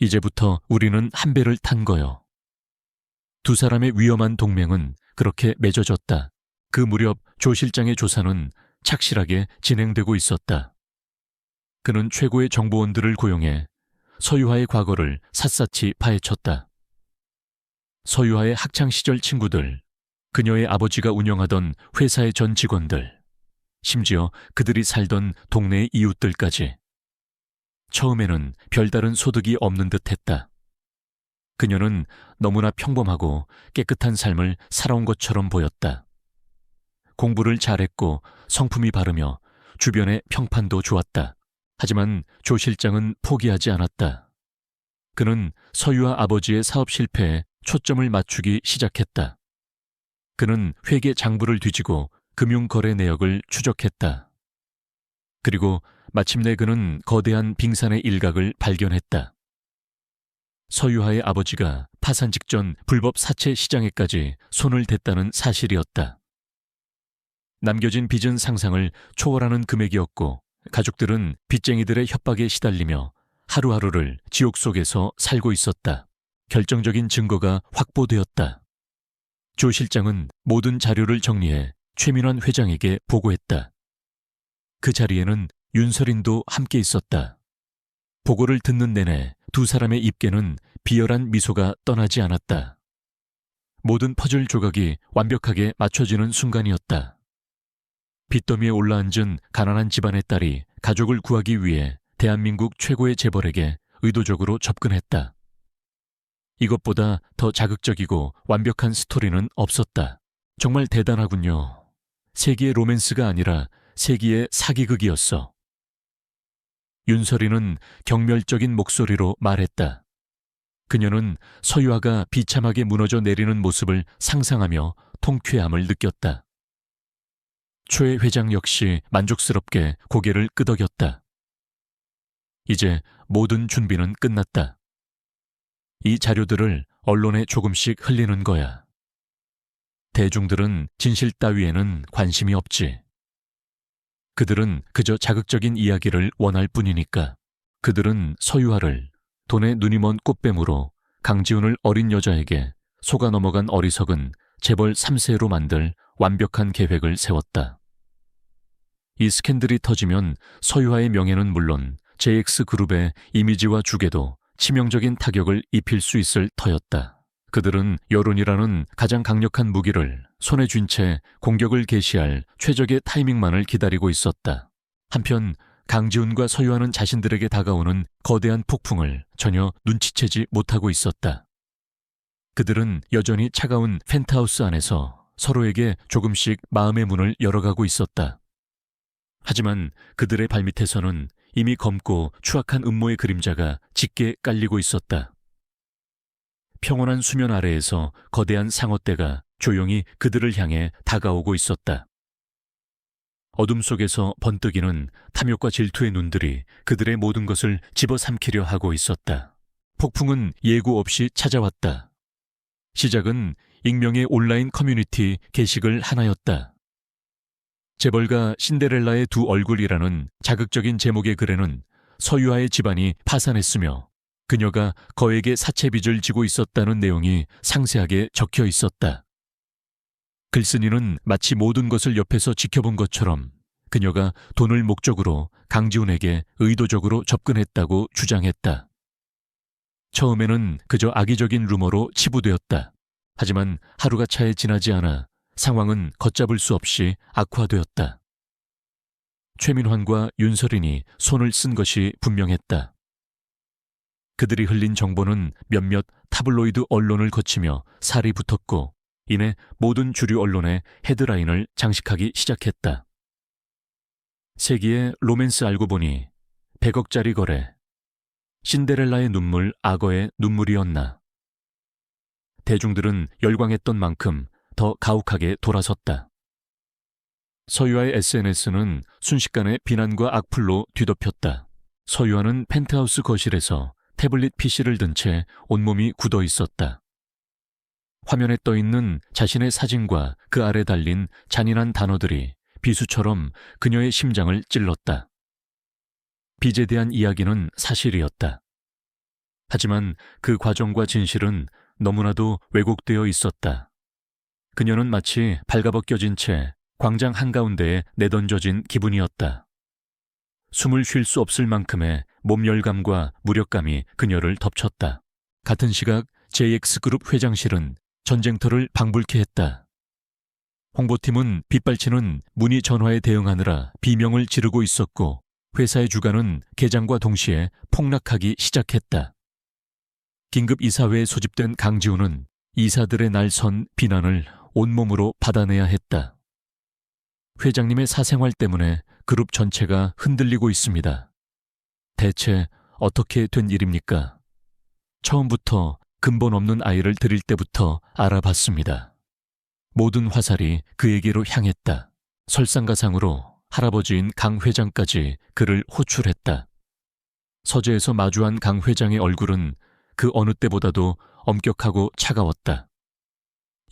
이제부터 우리는 한 배를 탄 거요. 두 사람의 위험한 동맹은 그렇게 맺어졌다. 그 무렵 조 실장의 조사는 착실하게 진행되고 있었다. 그는 최고의 정보원들을 고용해 서유하의 과거를 샅샅이 파헤쳤다. 서유하의 학창시절 친구들, 그녀의 아버지가 운영하던 회사의 전 직원들, 심지어 그들이 살던 동네의 이웃들까지. 처음에는 별다른 소득이 없는 듯 했다. 그녀는 너무나 평범하고 깨끗한 삶을 살아온 것처럼 보였다. 공부를 잘했고 성품이 바르며 주변의 평판도 좋았다. 하지만 조 실장은 포기하지 않았다. 그는 서유아 아버지의 사업 실패에 초점을 맞추기 시작했다. 그는 회계 장부를 뒤지고 금융거래 내역을 추적했다. 그리고 마침내 그는 거대한 빙산의 일각을 발견했다. 서유아의 아버지가 파산 직전 불법 사채 시장에까지 손을 댔다는 사실이었다. 남겨진 빚은 상상을 초월하는 금액이었고 가족들은 빚쟁이들의 협박에 시달리며 하루하루를 지옥 속에서 살고 있었다. 결정적인 증거가 확보되었다. 조 실장은 모든 자료를 정리해 최민환 회장에게 보고했다. 그 자리에는 윤설인도 함께 있었다. 보고를 듣는 내내 두 사람의 입계는 비열한 미소가 떠나지 않았다. 모든 퍼즐 조각이 완벽하게 맞춰지는 순간이었다. 빚더미에 올라앉은 가난한 집안의 딸이 가족을 구하기 위해 대한민국 최고의 재벌에게 의도적으로 접근했다. 이것보다 더 자극적이고 완벽한 스토리는 없었다. 정말 대단하군요. 세기의 로맨스가 아니라 세기의 사기극이었어. 윤설이는 경멸적인 목소리로 말했다. 그녀는 서유아가 비참하게 무너져 내리는 모습을 상상하며 통쾌함을 느꼈다. 초의 회장 역시 만족스럽게 고개를 끄덕였다. 이제 모든 준비는 끝났다. 이 자료들을 언론에 조금씩 흘리는 거야. 대중들은 진실 따위에는 관심이 없지. 그들은 그저 자극적인 이야기를 원할 뿐이니까. 그들은 서유아를 돈에 눈이 먼 꽃뱀으로 강지훈을 어린 여자에게 속아 넘어간 어리석은 재벌 3세로 만들 완벽한 계획을 세웠다. 이 스캔들이 터지면 서유아의 명예는 물론 JX그룹의 이미지와 주계도 치명적인 타격을 입힐 수 있을 터였다. 그들은 여론이라는 가장 강력한 무기를 손에 쥔 채 공격을 개시할 최적의 타이밍만을 기다리고 있었다. 한편 강지훈과 서유아는 자신들에게 다가오는 거대한 폭풍을 전혀 눈치채지 못하고 있었다. 그들은 여전히 차가운 펜트하우스 안에서 서로에게 조금씩 마음의 문을 열어가고 있었다. 하지만 그들의 발밑에서는 이미 검고 추악한 음모의 그림자가 짙게 깔리고 있었다. 평온한 수면 아래에서 거대한 상어떼가 조용히 그들을 향해 다가오고 있었다. 어둠 속에서 번뜩이는 탐욕과 질투의 눈들이 그들의 모든 것을 집어삼키려 하고 있었다. 폭풍은 예고 없이 찾아왔다. 시작은 익명의 온라인 커뮤니티 게시글 하나였다. 재벌가 신데렐라의 두 얼굴이라는 자극적인 제목의 글에는 서유아의 집안이 파산했으며 그녀가 거액의 사채빚을 지고 있었다는 내용이 상세하게 적혀 있었다. 글쓴이는 마치 모든 것을 옆에서 지켜본 것처럼 그녀가 돈을 목적으로 강지훈에게 의도적으로 접근했다고 주장했다. 처음에는 그저 악의적인 루머로 치부되었다. 하지만 하루가 차에 지나지 않아 상황은 걷잡을 수 없이 악화되었다. 최민환과 윤설인이 손을 쓴 것이 분명했다. 그들이 흘린 정보는 몇몇 타블로이드 언론을 거치며 살이 붙었고 이내 모든 주류 언론의 헤드라인을 장식하기 시작했다. 세기의 로맨스 알고 보니 100억짜리 거래, 신데렐라의 눈물 악어의 눈물이었나. 대중들은 열광했던 만큼 더 가혹하게 돌아섰다. 서유아의 SNS는 순식간에 비난과 악플로 뒤덮였다. 서유아는 펜트하우스 거실에서 태블릿 PC를 든 채 온몸이 굳어 있었다. 화면에 떠 있는 자신의 사진과 그 아래 달린 잔인한 단어들이 비수처럼 그녀의 심장을 찔렀다. 빚에 대한 이야기는 사실이었다. 하지만 그 과정과 진실은 너무나도 왜곡되어 있었다. 그녀는 마치 발가벗겨진 채 광장 한가운데에 내던져진 기분이었다. 숨을 쉴 수 없을 만큼의 몸열감과 무력감이 그녀를 덮쳤다. 같은 시각 JX그룹 회장실은 전쟁터를 방불케 했다. 홍보팀은 빗발치는 문의 전화에 대응하느라 비명을 지르고 있었고 회사의 주가는 개장과 동시에 폭락하기 시작했다. 긴급 이사회에 소집된 강지훈은 이사들의 날선 비난을 온몸으로 받아내야 했다. 회장님의 사생활 때문에 그룹 전체가 흔들리고 있습니다. 대체 어떻게 된 일입니까? 처음부터 근본 없는 아이를 들일 때부터 알아봤습니다. 모든 화살이 그에게로 향했다. 설상가상으로 할아버지인 강 회장까지 그를 호출했다. 서재에서 마주한 강 회장의 얼굴은 그 어느 때보다도 엄격하고 차가웠다.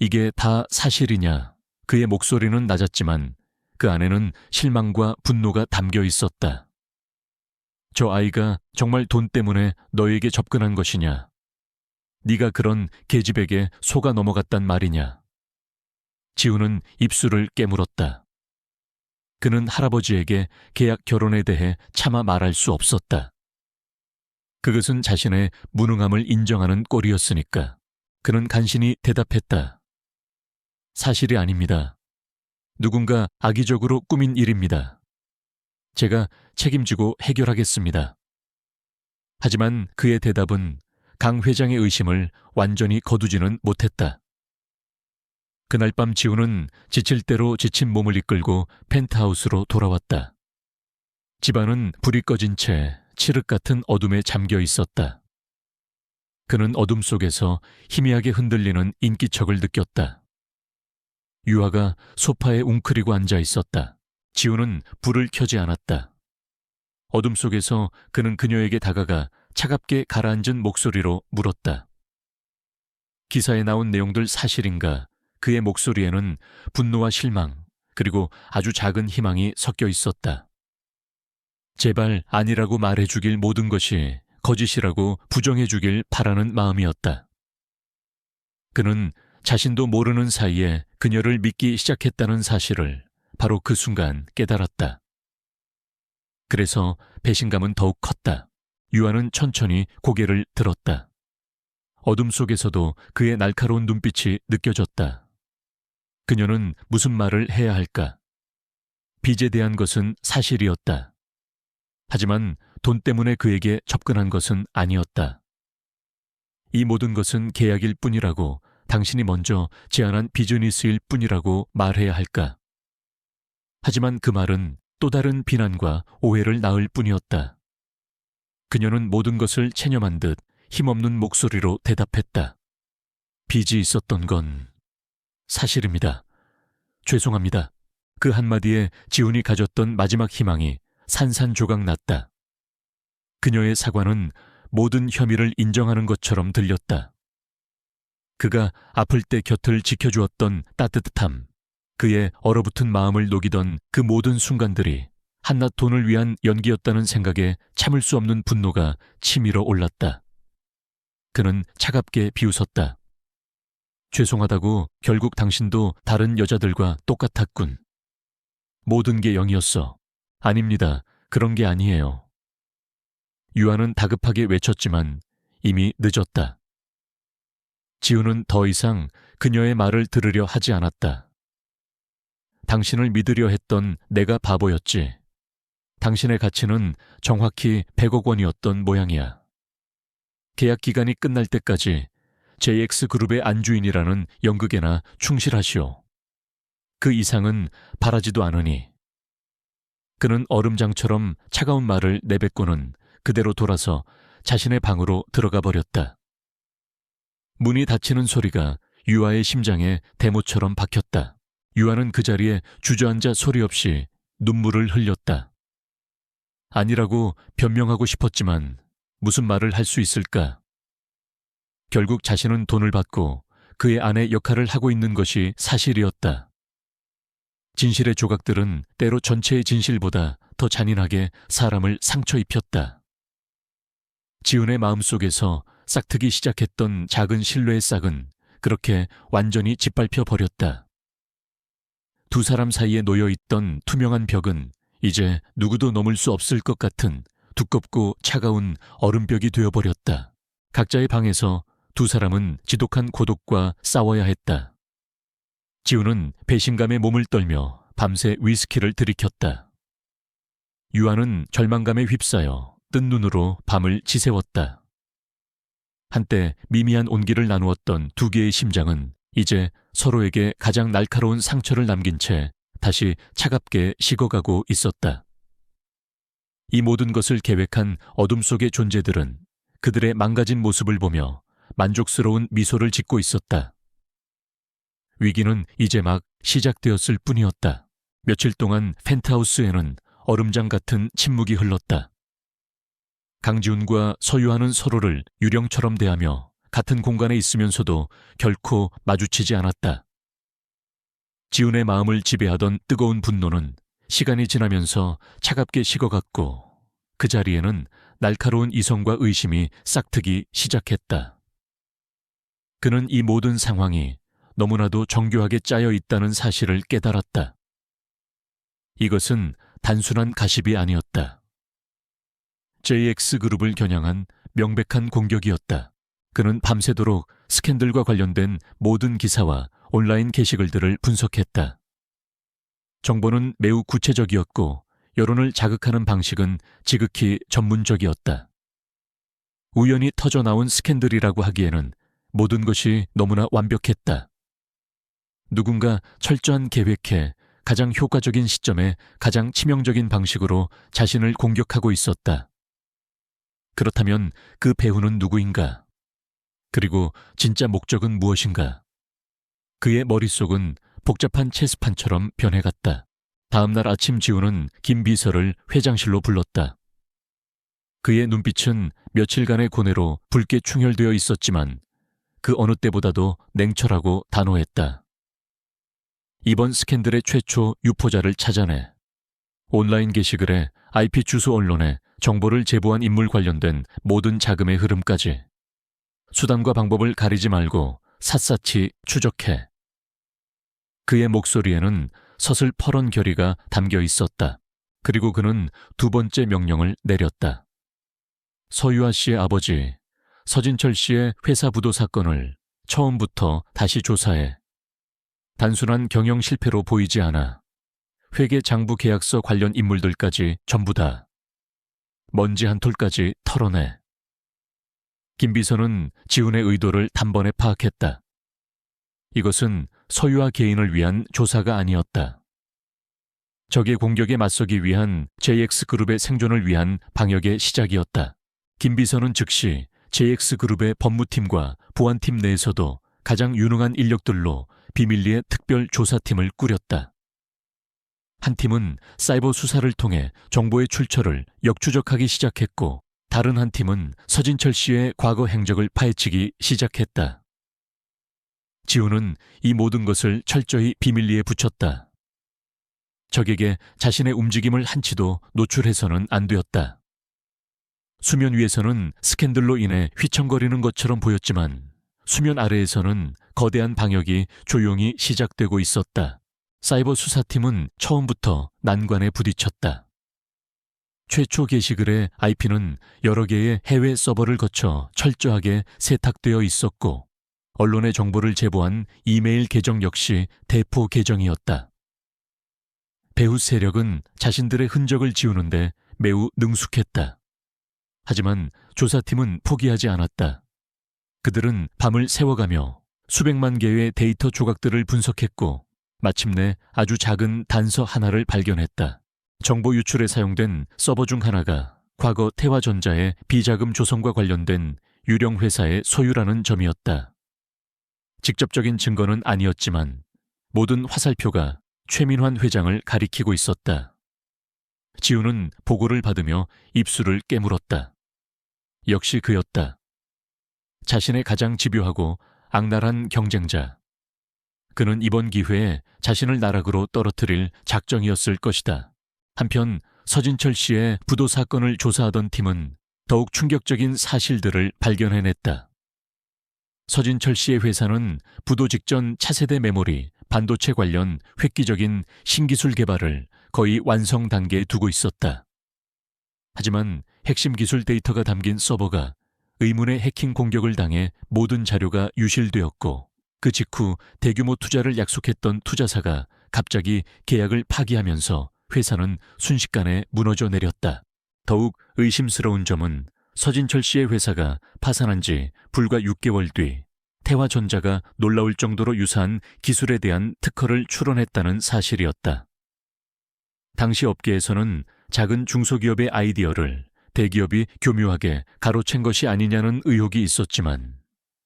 이게 다 사실이냐? 그의 목소리는 낮았지만 그 안에는 실망과 분노가 담겨 있었다. 저 아이가 정말 돈 때문에 너에게 접근한 것이냐? 네가 그런 계집에게 속아 넘어갔단 말이냐? 지우는 입술을 깨물었다. 그는 할아버지에게 계약 결혼에 대해 차마 말할 수 없었다. 그것은 자신의 무능함을 인정하는 꼴이었으니까. 그는 간신히 대답했다. 사실이 아닙니다. 누군가 악의적으로 꾸민 일입니다. 제가 책임지고 해결하겠습니다. 하지만 그의 대답은 강 회장의 의심을 완전히 거두지는 못했다. 그날 밤 지우는 지칠 대로 지친 몸을 이끌고 펜트하우스로 돌아왔다. 집안은 불이 꺼진 채 칠흑 같은 어둠에 잠겨 있었다. 그는 어둠 속에서 희미하게 흔들리는 인기척을 느꼈다. 유아가 소파에 웅크리고 앉아 있었다. 지우는 불을 켜지 않았다. 어둠 속에서 그는 그녀에게 다가가 차갑게 가라앉은 목소리로 물었다. 기사에 나온 내용들 사실인가? 그의 목소리에는 분노와 실망, 그리고 아주 작은 희망이 섞여 있었다. 제발 아니라고 말해주길 모든 것이 거짓이라고 부정해주길 바라는 마음이었다. 그는 자신도 모르는 사이에 그녀를 믿기 시작했다는 사실을 바로 그 순간 깨달았다. 그래서 배신감은 더욱 컸다. 유아는 천천히 고개를 들었다. 어둠 속에서도 그의 날카로운 눈빛이 느껴졌다. 그녀는 무슨 말을 해야 할까? 빚에 대한 것은 사실이었다. 하지만 돈 때문에 그에게 접근한 것은 아니었다. 이 모든 것은 계약일 뿐이라고, 당신이 먼저 제안한 비즈니스일 뿐이라고 말해야 할까? 하지만 그 말은 또 다른 비난과 오해를 낳을 뿐이었다. 그녀는 모든 것을 체념한 듯 힘없는 목소리로 대답했다. 빚이 있었던 건 사실입니다. 죄송합니다. 그 한마디에 지훈이 가졌던 마지막 희망이 산산조각 났다. 그녀의 사과는 모든 혐의를 인정하는 것처럼 들렸다. 그가 아플 때 곁을 지켜주었던 따뜻함, 그의 얼어붙은 마음을 녹이던 그 모든 순간들이 한낱 돈을 위한 연기였다는 생각에 참을 수 없는 분노가 치밀어 올랐다. 그는 차갑게 비웃었다. 죄송하다고 결국 당신도 다른 여자들과 똑같았군. 모든 게 0이었어. 아닙니다. 그런 게 아니에요. 유아는 다급하게 외쳤지만 이미 늦었다. 지우는 더 이상 그녀의 말을 들으려 하지 않았다. 당신을 믿으려 했던 내가 바보였지. 당신의 가치는 정확히 100억 원이었던 모양이야. 계약 기간이 끝날 때까지 JX그룹의 안주인이라는 연극에나 충실하시오. 그 이상은 바라지도 않으니. 그는 얼음장처럼 차가운 말을 내뱉고는 그대로 돌아서 자신의 방으로 들어가 버렸다. 문이 닫히는 소리가 유아의 심장에 대모처럼 박혔다. 유아는 그 자리에 주저앉아 소리 없이 눈물을 흘렸다. 아니라고 변명하고 싶었지만 무슨 말을 할 수 있을까? 결국 자신은 돈을 받고 그의 아내 역할을 하고 있는 것이 사실이었다. 진실의 조각들은 때로 전체의 진실보다 더 잔인하게 사람을 상처 입혔다. 지훈의 마음속에서 싹트기 시작했던 작은 신뢰의 싹은 그렇게 완전히 짓밟혀 버렸다. 두 사람 사이에 놓여있던 투명한 벽은 이제 누구도 넘을 수 없을 것 같은 두껍고 차가운 얼음벽이 되어버렸다. 각자의 방에서 두 사람은 지독한 고독과 싸워야 했다. 지우는 배신감에 몸을 떨며 밤새 위스키를 들이켰다. 유아는 절망감에 휩싸여 뜬 눈으로 밤을 지새웠다. 한때 미미한 온기를 나누었던 두 개의 심장은 이제 서로에게 가장 날카로운 상처를 남긴 채 다시 차갑게 식어가고 있었다. 이 모든 것을 계획한 어둠 속의 존재들은 그들의 망가진 모습을 보며 만족스러운 미소를 짓고 있었다. 위기는 이제 막 시작되었을 뿐이었다. 며칠 동안 펜트하우스에는 얼음장 같은 침묵이 흘렀다. 강지훈과 서유아는 서로를 유령처럼 대하며 같은 공간에 있으면서도 결코 마주치지 않았다. 지훈의 마음을 지배하던 뜨거운 분노는 시간이 지나면서 차갑게 식어갔고 그 자리에는 날카로운 이성과 의심이 싹트기 시작했다. 그는 이 모든 상황이 너무나도 정교하게 짜여 있다는 사실을 깨달았다. 이것은 단순한 가십이 아니었다. JX그룹을 겨냥한 명백한 공격이었다. 그는 밤새도록 스캔들과 관련된 모든 기사와 온라인 게시글들을 분석했다. 정보는 매우 구체적이었고 여론을 자극하는 방식은 지극히 전문적이었다. 우연히 터져나온 스캔들이라고 하기에는 모든 것이 너무나 완벽했다. 누군가 철저한 계획에 가장 효과적인 시점에 가장 치명적인 방식으로 자신을 공격하고 있었다. 그렇다면 그 배우는 누구인가? 그리고 진짜 목적은 무엇인가? 그의 머릿속은 복잡한 체스판처럼 변해갔다. 다음 날 아침 지우는 김 비서를 회장실로 불렀다. 그의 눈빛은 며칠간의 고뇌로 붉게 충혈되어 있었지만 그 어느 때보다도 냉철하고 단호했다. 이번 스캔들의 최초 유포자를 찾아내 온라인 게시글에 IP 주소 언론에 정보를 제보한 인물 관련된 모든 자금의 흐름까지 수단과 방법을 가리지 말고 샅샅이 추적해. 그의 목소리에는 서슬퍼런 결의가 담겨 있었다. 그리고 그는 두 번째 명령을 내렸다. 서유아 씨의 아버지 서진철 씨의 회사 부도 사건을 처음부터 다시 조사해. 단순한 경영 실패로 보이지 않아. 회계 장부 계약서 관련 인물들까지 전부 다. 먼지 한 톨까지 털어내. 김 비서는 지훈의 의도를 단번에 파악했다. 이것은 서유아 개인을 위한 조사가 아니었다. 적의 공격에 맞서기 위한 JX그룹의 생존을 위한 방역의 시작이었다. 김 비서는 즉시 JX그룹의 법무팀과 보안팀 내에서도 가장 유능한 인력들로 비밀리에 특별 조사팀을 꾸렸다. 한 팀은 사이버 수사를 통해 정보의 출처를 역추적하기 시작했고 다른 한 팀은 서진철 씨의 과거 행적을 파헤치기 시작했다. 지훈은 이 모든 것을 철저히 비밀리에 붙였다. 적에게 자신의 움직임을 한치도 노출해서는 안 되었다. 수면 위에서는 스캔들로 인해 휘청거리는 것처럼 보였지만 수면 아래에서는 거대한 방역이 조용히 시작되고 있었다. 사이버 수사팀은 처음부터 난관에 부딪혔다. 최초 게시글의 IP는 여러 개의 해외 서버를 거쳐 철저하게 세탁되어 있었고 언론의 정보를 제보한 이메일 계정 역시 대포 계정이었다. 배후 세력은 자신들의 흔적을 지우는데 매우 능숙했다. 하지만 조사팀은 포기하지 않았다. 그들은 밤을 새워가며 수백만 개의 데이터 조각들을 분석했고 마침내 아주 작은 단서 하나를 발견했다. 정보 유출에 사용된 서버 중 하나가 과거 태화전자의 비자금 조성과 관련된 유령 회사의 소유라는 점이었다. 직접적인 증거는 아니었지만 모든 화살표가 최민환 회장을 가리키고 있었다. 지우는 보고를 받으며 입술을 깨물었다. 역시 그였다. 자신의 가장 집요하고 악랄한 경쟁자. 그는 이번 기회에 자신을 나락으로 떨어뜨릴 작정이었을 것이다. 한편 서진철 씨의 부도 사건을 조사하던 팀은 더욱 충격적인 사실들을 발견해냈다. 서진철 씨의 회사는 부도 직전 차세대 메모리, 반도체 관련 획기적인 신기술 개발을 거의 완성 단계에 두고 있었다. 하지만 핵심 기술 데이터가 담긴 서버가 의문의 해킹 공격을 당해 모든 자료가 유실되었고 그 직후 대규모 투자를 약속했던 투자사가 갑자기 계약을 파기하면서 회사는 순식간에 무너져 내렸다. 더욱 의심스러운 점은 서진철 씨의 회사가 파산한 지 불과 6개월 뒤 태화전자가 놀라울 정도로 유사한 기술에 대한 특허를 출원했다는 사실이었다. 당시 업계에서는 작은 중소기업의 아이디어를 대기업이 교묘하게 가로챈 것이 아니냐는 의혹이 있었지만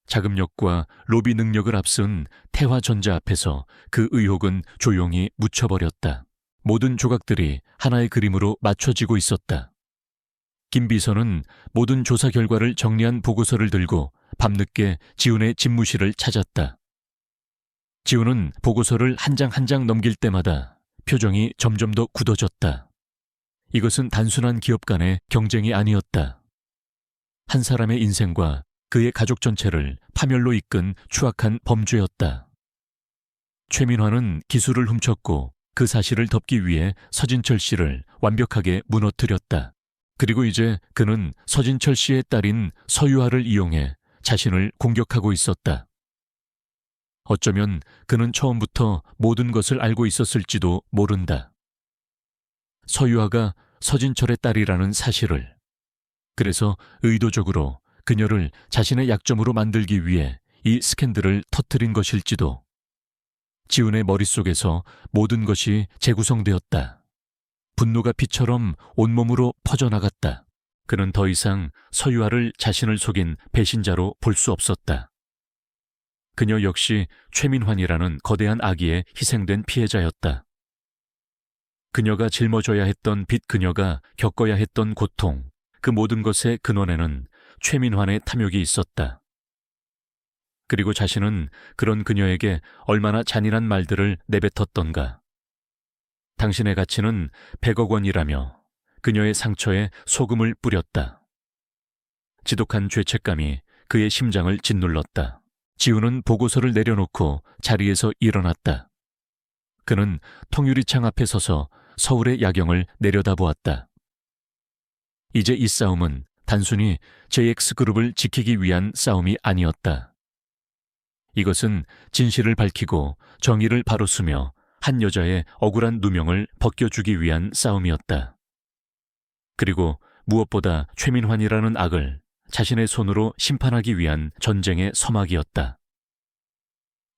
자금력과 로비 능력을 앞선 태화전자 앞에서 그 의혹은 조용히 묻혀버렸다. 모든 조각들이 하나의 그림으로 맞춰지고 있었다. 김 비서는 모든 조사 결과를 정리한 보고서를 들고 밤늦게 지훈의 집무실을 찾았다. 지훈은 보고서를 한 장 한 장 넘길 때마다 표정이 점점 더 굳어졌다. 이것은 단순한 기업 간의 경쟁이 아니었다. 한 사람의 인생과 그의 가족 전체를 파멸로 이끈 추악한 범죄였다. 최민화는 기술을 훔쳤고 그 사실을 덮기 위해 서진철 씨를 완벽하게 무너뜨렸다. 그리고 이제 그는 서진철 씨의 딸인 서유아를 이용해 자신을 공격하고 있었다. 어쩌면 그는 처음부터 모든 것을 알고 있었을지도 모른다. 서유아가 서진철의 딸이라는 사실을. 그래서 의도적으로 그녀를 자신의 약점으로 만들기 위해 이 스캔들을 터뜨린 것일지도. 지훈의 머릿속에서 모든 것이 재구성되었다. 분노가 피처럼 온몸으로 퍼져나갔다. 그는 더 이상 서유아를 자신을 속인 배신자로 볼 수 없었다. 그녀 역시 최민환이라는 거대한 악의에 희생된 피해자였다. 그녀가 짊어져야 했던 빚, 그녀가 겪어야 했던 고통, 그 모든 것의 근원에는 최민환의 탐욕이 있었다. 그리고 자신은 그런 그녀에게 얼마나 잔인한 말들을 내뱉었던가. 당신의 가치는 100억 원이라며 그녀의 상처에 소금을 뿌렸다. 지독한 죄책감이 그의 심장을 짓눌렀다. 지훈은 보고서를 내려놓고 자리에서 일어났다. 그는 통유리창 앞에 서서 서울의 야경을 내려다보았다. 이제 이 싸움은 단순히 JX그룹을 지키기 위한 싸움이 아니었다. 이것은 진실을 밝히고 정의를 바로쓰며 한 여자의 억울한 누명을 벗겨주기 위한 싸움이었다. 그리고 무엇보다 최민환이라는 악을 자신의 손으로 심판하기 위한 전쟁의 서막이었다.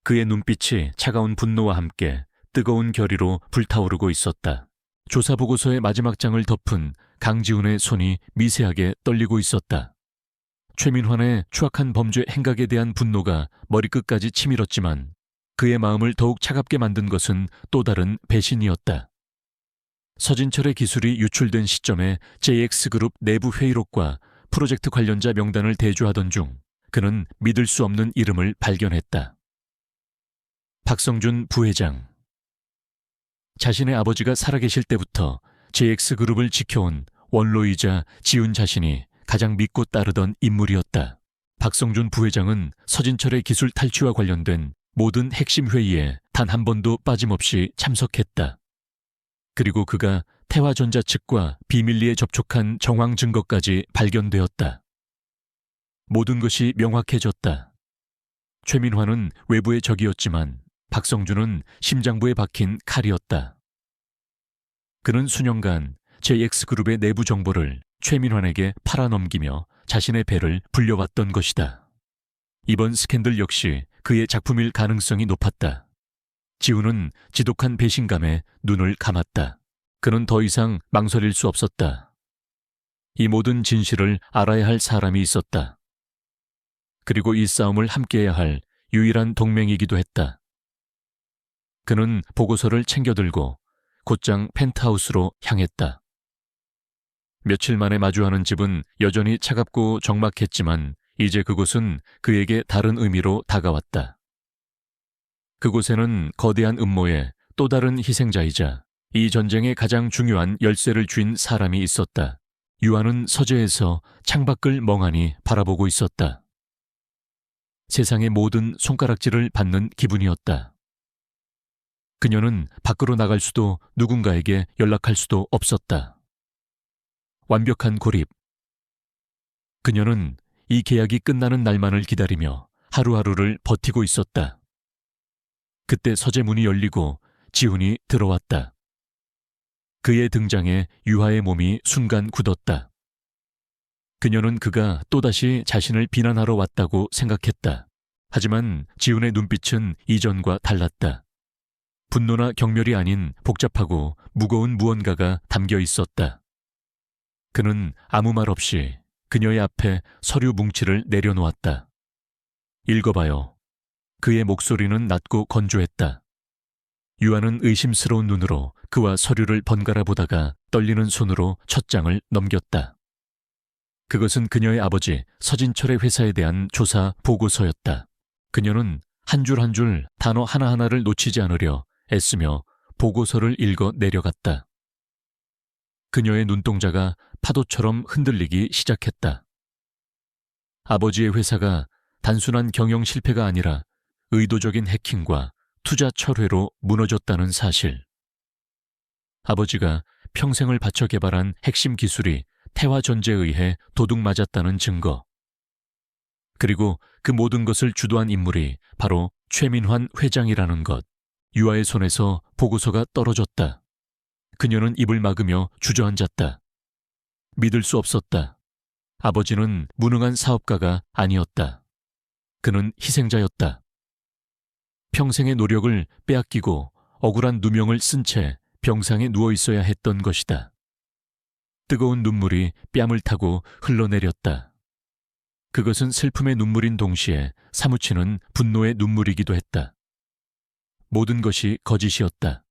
그의 눈빛이 차가운 분노와 함께 뜨거운 결의로 불타오르고 있었다. 조사보고서의 마지막 장을 덮은 강지훈의 손이 미세하게 떨리고 있었다. 최민환의 추악한 범죄 행각에 대한 분노가 머리끝까지 치밀었지만 그의 마음을 더욱 차갑게 만든 것은 또 다른 배신이었다. 서진철의 기술이 유출된 시점에 JX그룹 내부 회의록과 프로젝트 관련자 명단을 대조하던 중 그는 믿을 수 없는 이름을 발견했다. 박성준 부회장. 자신의 아버지가 살아계실 때부터 JX그룹을 지켜온 원로이자 지훈 자신이 가장 믿고 따르던 인물이었다. 박성준 부회장은 서진철의 기술 탈취와 관련된 모든 핵심 회의에 단 한 번도 빠짐없이 참석했다. 그리고 그가 태화전자 측과 비밀리에 접촉한 정황 증거까지 발견되었다. 모든 것이 명확해졌다. 최민환은 외부의 적이었지만 박성준은 심장부에 박힌 칼이었다. 그는 수년간 JX그룹의 내부 정보를 최민환에게 팔아넘기며 자신의 배를 불려왔던 것이다. 이번 스캔들 역시 그의 작품일 가능성이 높았다. 지훈은 지독한 배신감에 눈을 감았다. 그는 더 이상 망설일 수 없었다. 이 모든 진실을 알아야 할 사람이 있었다. 그리고 이 싸움을 함께해야 할 유일한 동맹이기도 했다. 그는 보고서를 챙겨들고 곧장 펜트하우스로 향했다. 며칠 만에 마주하는 집은 여전히 차갑고 적막했지만 이제 그곳은 그에게 다른 의미로 다가왔다. 그곳에는 거대한 음모의 또 다른 희생자이자 이 전쟁의 가장 중요한 열쇠를 쥔 사람이 있었다. 유아는 서재에서 창밖을 멍하니 바라보고 있었다. 세상의 모든 손가락질을 받는 기분이었다. 그녀는 밖으로 나갈 수도 누군가에게 연락할 수도 없었다. 완벽한 고립. 그녀는 이 계약이 끝나는 날만을 기다리며 하루하루를 버티고 있었다. 그때 서재 문이 열리고 지훈이 들어왔다. 그의 등장에 유하의 몸이 순간 굳었다. 그녀는 그가 또다시 자신을 비난하러 왔다고 생각했다. 하지만 지훈의 눈빛은 이전과 달랐다. 분노나 경멸이 아닌 복잡하고 무거운 무언가가 담겨 있었다. 그는 아무 말 없이 그녀의 앞에 서류 뭉치를 내려놓았다. 읽어봐요. 그의 목소리는 낮고 건조했다. 유아는 의심스러운 눈으로 그와 서류를 번갈아 보다가 떨리는 손으로 첫 장을 넘겼다. 그것은 그녀의 아버지 서진철의 회사에 대한 조사 보고서였다. 그녀는 한 줄 한 줄 단어 하나하나를 놓치지 않으려 애쓰며 보고서를 읽어 내려갔다. 그녀의 눈동자가 파도처럼 흔들리기 시작했다. 아버지의 회사가 단순한 경영 실패가 아니라 의도적인 해킹과 투자 철회로 무너졌다는 사실. 아버지가 평생을 바쳐 개발한 핵심 기술이 태화 전제에 의해 도둑맞았다는 증거. 그리고 그 모든 것을 주도한 인물이 바로 최민환 회장이라는 것. 유아의 손에서 보고서가 떨어졌다. 그녀는 입을 막으며 주저앉았다. 믿을 수 없었다. 아버지는 무능한 사업가가 아니었다. 그는 희생자였다. 평생의 노력을 빼앗기고 억울한 누명을 쓴 채 병상에 누워 있어야 했던 것이다. 뜨거운 눈물이 뺨을 타고 흘러내렸다. 그것은 슬픔의 눈물인 동시에 사무치는 분노의 눈물이기도 했다. 모든 것이 거짓이었다.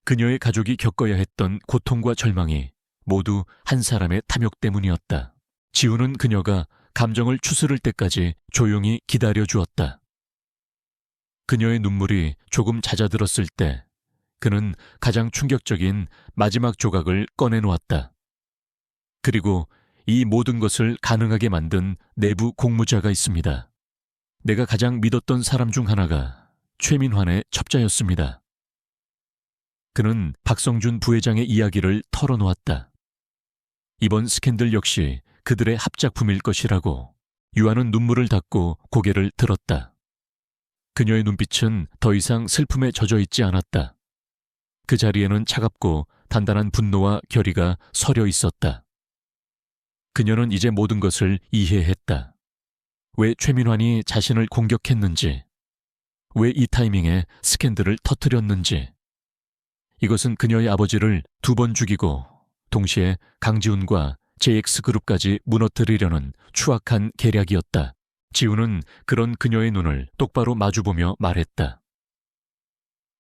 그녀의 가족이 겪어야 했던 고통과 절망이 모두 한 사람의 탐욕 때문이었다. 지훈은 그녀가 감정을 추스를 때까지 조용히 기다려주었다. 그녀의 눈물이 조금 잦아들었을 때 그는 가장 충격적인 마지막 조각을 꺼내놓았다. 그리고 이 모든 것을 가능하게 만든 내부 공무자가 있습니다. 내가 가장 믿었던 사람 중 하나가 최민환의 첩자였습니다. 그는 박성준 부회장의 이야기를 털어놓았다. 이번 스캔들 역시 그들의 합작품일 것이라고. 유아는 눈물을 닦고 고개를 들었다. 그녀의 눈빛은 더 이상 슬픔에 젖어 있지 않았다. 그 자리에는 차갑고 단단한 분노와 결의가 서려 있었다. 그녀는 이제 모든 것을 이해했다. 왜 최민환이 자신을 공격했는지, 왜 이 타이밍에 스캔들을 터뜨렸는지. 이것은 그녀의 아버지를 2번 죽이고 동시에 강지훈과 JX그룹까지 무너뜨리려는 추악한 계략이었다. 지훈은 그런 그녀의 눈을 똑바로 마주보며 말했다.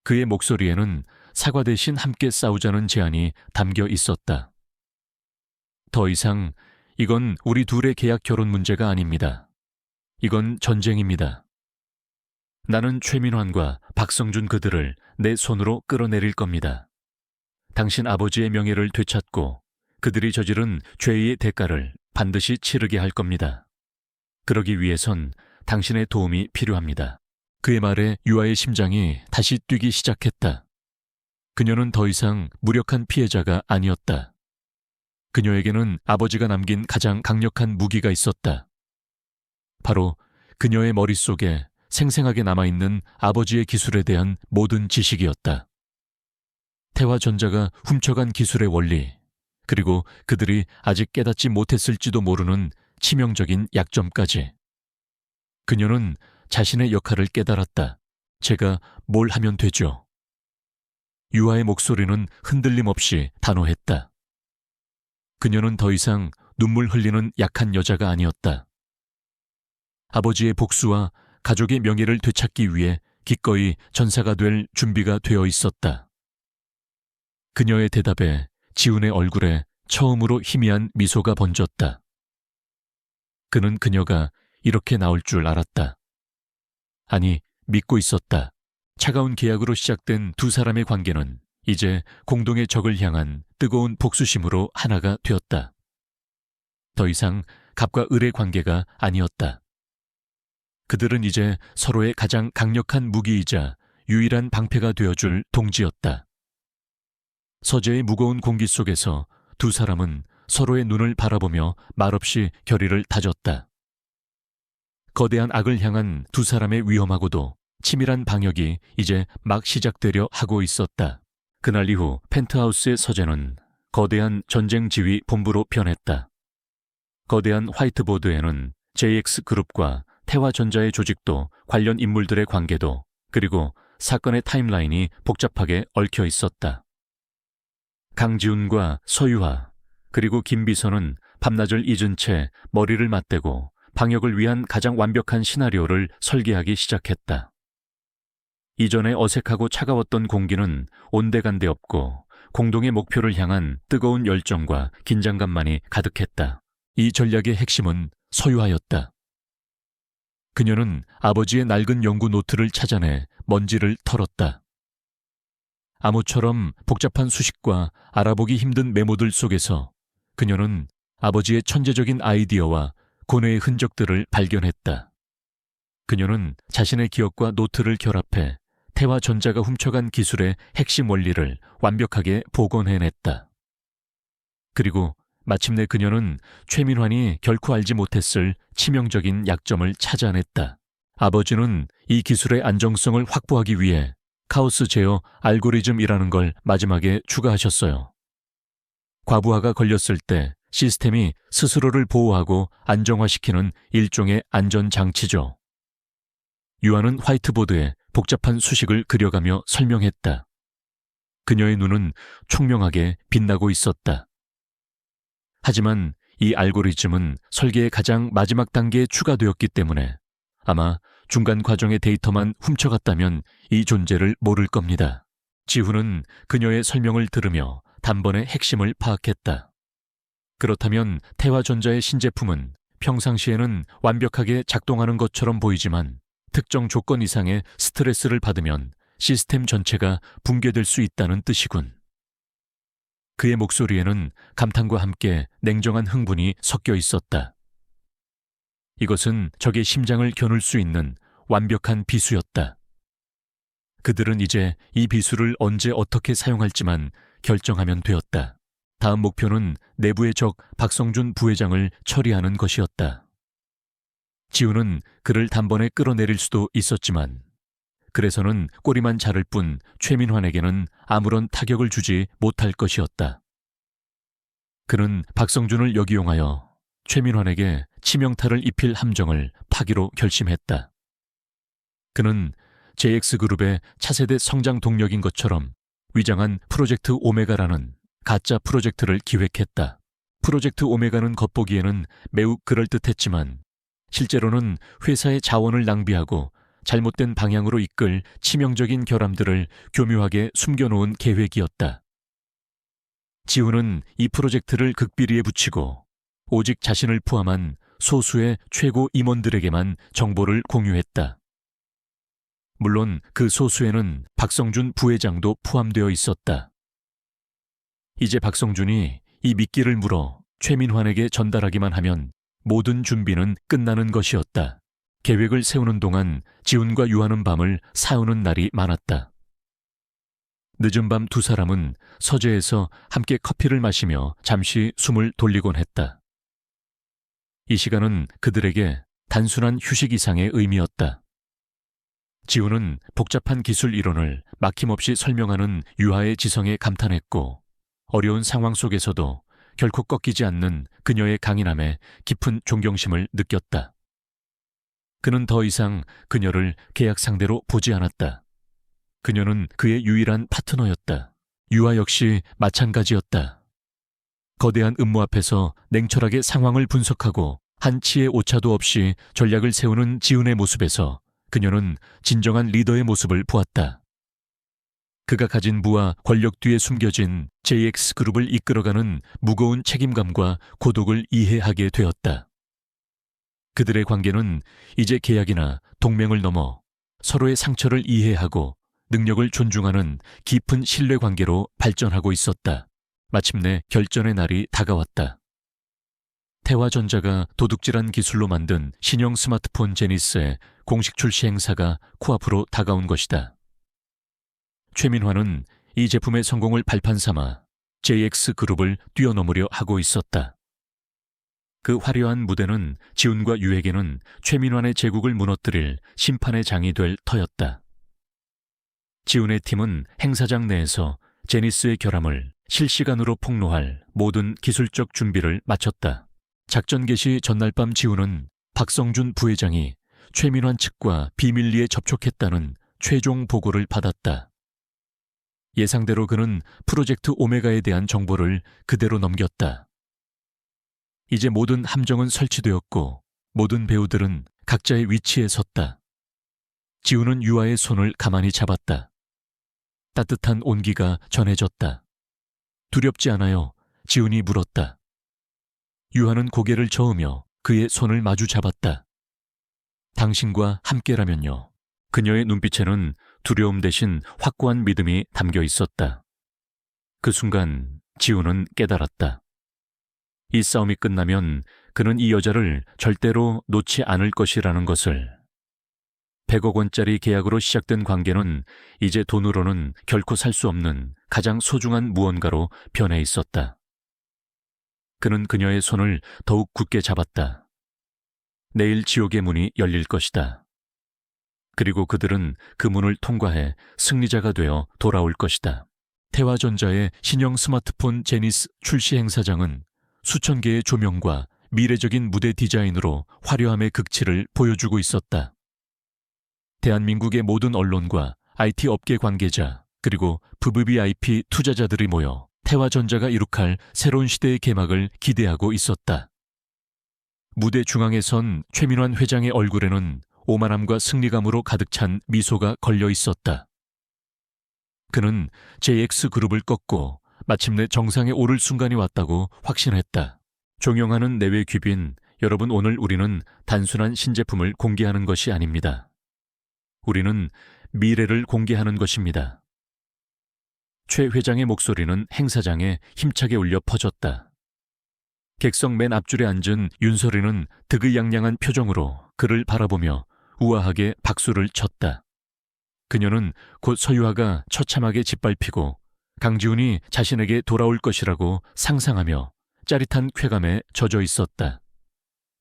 그의 목소리에는 사과 대신 함께 싸우자는 제안이 담겨 있었다. 더 이상 이건 우리 둘의 계약 결혼 문제가 아닙니다. 이건 전쟁입니다. 나는 최민환과 박성준 그들을 내 손으로 끌어내릴 겁니다. 당신 아버지의 명예를 되찾고 그들이 저지른 죄의 대가를 반드시 치르게 할 겁니다. 그러기 위해선 당신의 도움이 필요합니다. 그의 말에 유아의 심장이 다시 뛰기 시작했다. 그녀는 더 이상 무력한 피해자가 아니었다. 그녀에게는 아버지가 남긴 가장 강력한 무기가 있었다. 바로 그녀의 머릿속에 생생하게 남아있는 아버지의 기술에 대한 모든 지식이었다. 태화전자가 훔쳐간 기술의 원리, 그리고 그들이 아직 깨닫지 못했을지도 모르는 치명적인 약점까지. 그녀는 자신의 역할을 깨달았다. 제가 뭘 하면 되죠? 유아의 목소리는 흔들림 없이 단호했다. 그녀는 더 이상 눈물 흘리는 약한 여자가 아니었다. 아버지의 복수와 가족의 명예를 되찾기 위해 기꺼이 전사가 될 준비가 되어 있었다. 그녀의 대답에 지훈의 얼굴에 처음으로 희미한 미소가 번졌다. 그는 그녀가 이렇게 나올 줄 알았다. 아니, 믿고 있었다. 차가운 계약으로 시작된 두 사람의 관계는 이제 공동의 적을 향한 뜨거운 복수심으로 하나가 되었다. 더 이상 갑과 을의 관계가 아니었다. 그들은 이제 서로의 가장 강력한 무기이자 유일한 방패가 되어줄 동지였다. 서재의 무거운 공기 속에서 두 사람은 서로의 눈을 바라보며 말없이 결의를 다졌다. 거대한 악을 향한 두 사람의 위험하고도 치밀한 방역이 이제 막 시작되려 하고 있었다. 그날 이후 펜트하우스의 서재는 거대한 전쟁 지휘 본부로 변했다. 거대한 화이트보드에는 JX그룹과 태화전자의 조직도 관련 인물들의 관계도 그리고 사건의 타임라인이 복잡하게 얽혀 있었다. 강지훈과 서유화 그리고 김비서는 밤낮을 잊은 채 머리를 맞대고 방역을 위한 가장 완벽한 시나리오를 설계하기 시작했다. 이전에 어색하고 차가웠던 공기는 온데간데 없고 공동의 목표를 향한 뜨거운 열정과 긴장감만이 가득했다. 이 전략의 핵심은 서유화였다. 그녀는 아버지의 낡은 연구 노트를 찾아내 먼지를 털었다. 암호처럼 복잡한 수식과 알아보기 힘든 메모들 속에서 그녀는 아버지의 천재적인 아이디어와 고뇌의 흔적들을 발견했다. 그녀는 자신의 기억과 노트를 결합해 태화전자가 훔쳐간 기술의 핵심 원리를 완벽하게 복원해냈다. 그리고 마침내 그녀는 최민환이 결코 알지 못했을 치명적인 약점을 찾아냈다. 아버지는 이 기술의 안정성을 확보하기 위해 카오스 제어 알고리즘이라는 걸 마지막에 추가하셨어요. 과부하가 걸렸을 때 시스템이 스스로를 보호하고 안정화시키는 일종의 안전장치죠. 유아는 화이트보드에 복잡한 수식을 그려가며 설명했다. 그녀의 눈은 총명하게 빛나고 있었다. 하지만 이 알고리즘은 설계의 가장 마지막 단계에 추가되었기 때문에 아마 중간 과정의 데이터만 훔쳐갔다면 이 존재를 모를 겁니다. 지훈은 그녀의 설명을 들으며 단번에 핵심을 파악했다. 그렇다면 태화전자의 신제품은 평상시에는 완벽하게 작동하는 것처럼 보이지만 특정 조건 이상의 스트레스를 받으면 시스템 전체가 붕괴될 수 있다는 뜻이군. 그의 목소리에는 감탄과 함께 냉정한 흥분이 섞여 있었다. 이것은 적의 심장을 겨눌 수 있는 완벽한 비수였다. 그들은 이제 이 비수를 언제 어떻게 사용할지만 결정하면 되었다. 다음 목표는 내부의 적 박성준 부회장을 처리하는 것이었다. 지훈은 그를 단번에 끌어내릴 수도 있었지만 그래서는 꼬리만 자를 뿐 최민환에게는 아무런 타격을 주지 못할 것이었다. 그는 박성준을 역이용하여 최민환에게 치명타를 입힐 함정을 파기로 결심했다. 그는 JX그룹의 차세대 성장 동력인 것처럼 위장한 프로젝트 오메가라는 가짜 프로젝트를 기획했다. 프로젝트 오메가는 겉보기에는 매우 그럴듯했지만 실제로는 회사의 자원을 낭비하고 잘못된 방향으로 이끌 치명적인 결함들을 교묘하게 숨겨놓은 계획이었다. 지훈은 이 프로젝트를 극비리에 붙이고 오직 자신을 포함한 소수의 최고 임원들에게만 정보를 공유했다. 물론 그 소수에는 박성준 부회장도 포함되어 있었다. 이제 박성준이 이 미끼를 물어 최민환에게 전달하기만 하면 모든 준비는 끝나는 것이었다. 계획을 세우는 동안 지훈과 유하는 밤을 사우는 날이 많았다. 늦은 밤 두 사람은 서재에서 함께 커피를 마시며 잠시 숨을 돌리곤 했다. 이 시간은 그들에게 단순한 휴식 이상의 의미였다. 지훈은 복잡한 기술 이론을 막힘없이 설명하는 유하의 지성에 감탄했고 어려운 상황 속에서도 결코 꺾이지 않는 그녀의 강인함에 깊은 존경심을 느꼈다. 그는 더 이상 그녀를 계약 상대로 보지 않았다. 그녀는 그의 유일한 파트너였다. 유아 역시 마찬가지였다. 거대한 음모 앞에서 냉철하게 상황을 분석하고 한치의 오차도 없이 전략을 세우는 지훈의 모습에서 그녀는 진정한 리더의 모습을 보았다. 그가 가진 부와 권력 뒤에 숨겨진 JX그룹을 이끌어가는 무거운 책임감과 고독을 이해하게 되었다. 그들의 관계는 이제 계약이나 동맹을 넘어 서로의 상처를 이해하고 능력을 존중하는 깊은 신뢰 관계로 발전하고 있었다. 마침내 결전의 날이 다가왔다. 태화전자가 도둑질한 기술로 만든 신형 스마트폰 제니스의 공식 출시 행사가 코앞으로 다가온 것이다. 최민환은 이 제품의 성공을 발판 삼아 JX그룹을 뛰어넘으려 하고 있었다. 그 화려한 무대는 지훈과 유에게는 최민환의 제국을 무너뜨릴 심판의 장이 될 터였다. 지훈의 팀은 행사장 내에서 제니스의 결함을 실시간으로 폭로할 모든 기술적 준비를 마쳤다. 작전 개시 전날 밤 지훈은 박성준 부회장이 최민환 측과 비밀리에 접촉했다는 최종 보고를 받았다. 예상대로 그는 프로젝트 오메가에 대한 정보를 그대로 넘겼다. 이제 모든 함정은 설치되었고 모든 배우들은 각자의 위치에 섰다. 지훈은 유아의 손을 가만히 잡았다. 따뜻한 온기가 전해졌다. 두렵지 않아요? 지훈이 물었다. 유아는 고개를 저으며 그의 손을 마주 잡았다. 당신과 함께라면요. 그녀의 눈빛에는 두려움 대신 확고한 믿음이 담겨 있었다. 그 순간 지훈은 깨달았다. 이 싸움이 끝나면 그는 이 여자를 절대로 놓지 않을 것이라는 것을. 100억 원짜리 계약으로 시작된 관계는 이제 돈으로는 결코 살 수 없는 가장 소중한 무언가로 변해 있었다. 그는 그녀의 손을 더욱 굳게 잡았다. 내일 지옥의 문이 열릴 것이다. 그리고 그들은 그 문을 통과해 승리자가 되어 돌아올 것이다. 태화전자의 신형 스마트폰 제니스 출시 행사장은 수천 개의 조명과 미래적인 무대 디자인으로 화려함의 극치를 보여주고 있었다. 대한민국의 모든 언론과 IT 업계 관계자 그리고 VVIP 투자자들이 모여 태화전자가 이룩할 새로운 시대의 개막을 기대하고 있었다. 무대 중앙에 선 최민환 회장의 얼굴에는 오만함과 승리감으로 가득 찬 미소가 걸려 있었다. 그는 JX그룹을 꺾고 마침내 정상에 오를 순간이 왔다고 확신했다. 존경하는 내외 귀빈, 여러분, 오늘 우리는 단순한 신제품을 공개하는 것이 아닙니다. 우리는 미래를 공개하는 것입니다. 최 회장의 목소리는 행사장에 힘차게 울려 퍼졌다. 객석 맨 앞줄에 앉은 윤설이는 득의양양한 표정으로 그를 바라보며 우아하게 박수를 쳤다. 그녀는 곧 서유아가 처참하게 짓밟히고 강지훈이 자신에게 돌아올 것이라고 상상하며 짜릿한 쾌감에 젖어 있었다.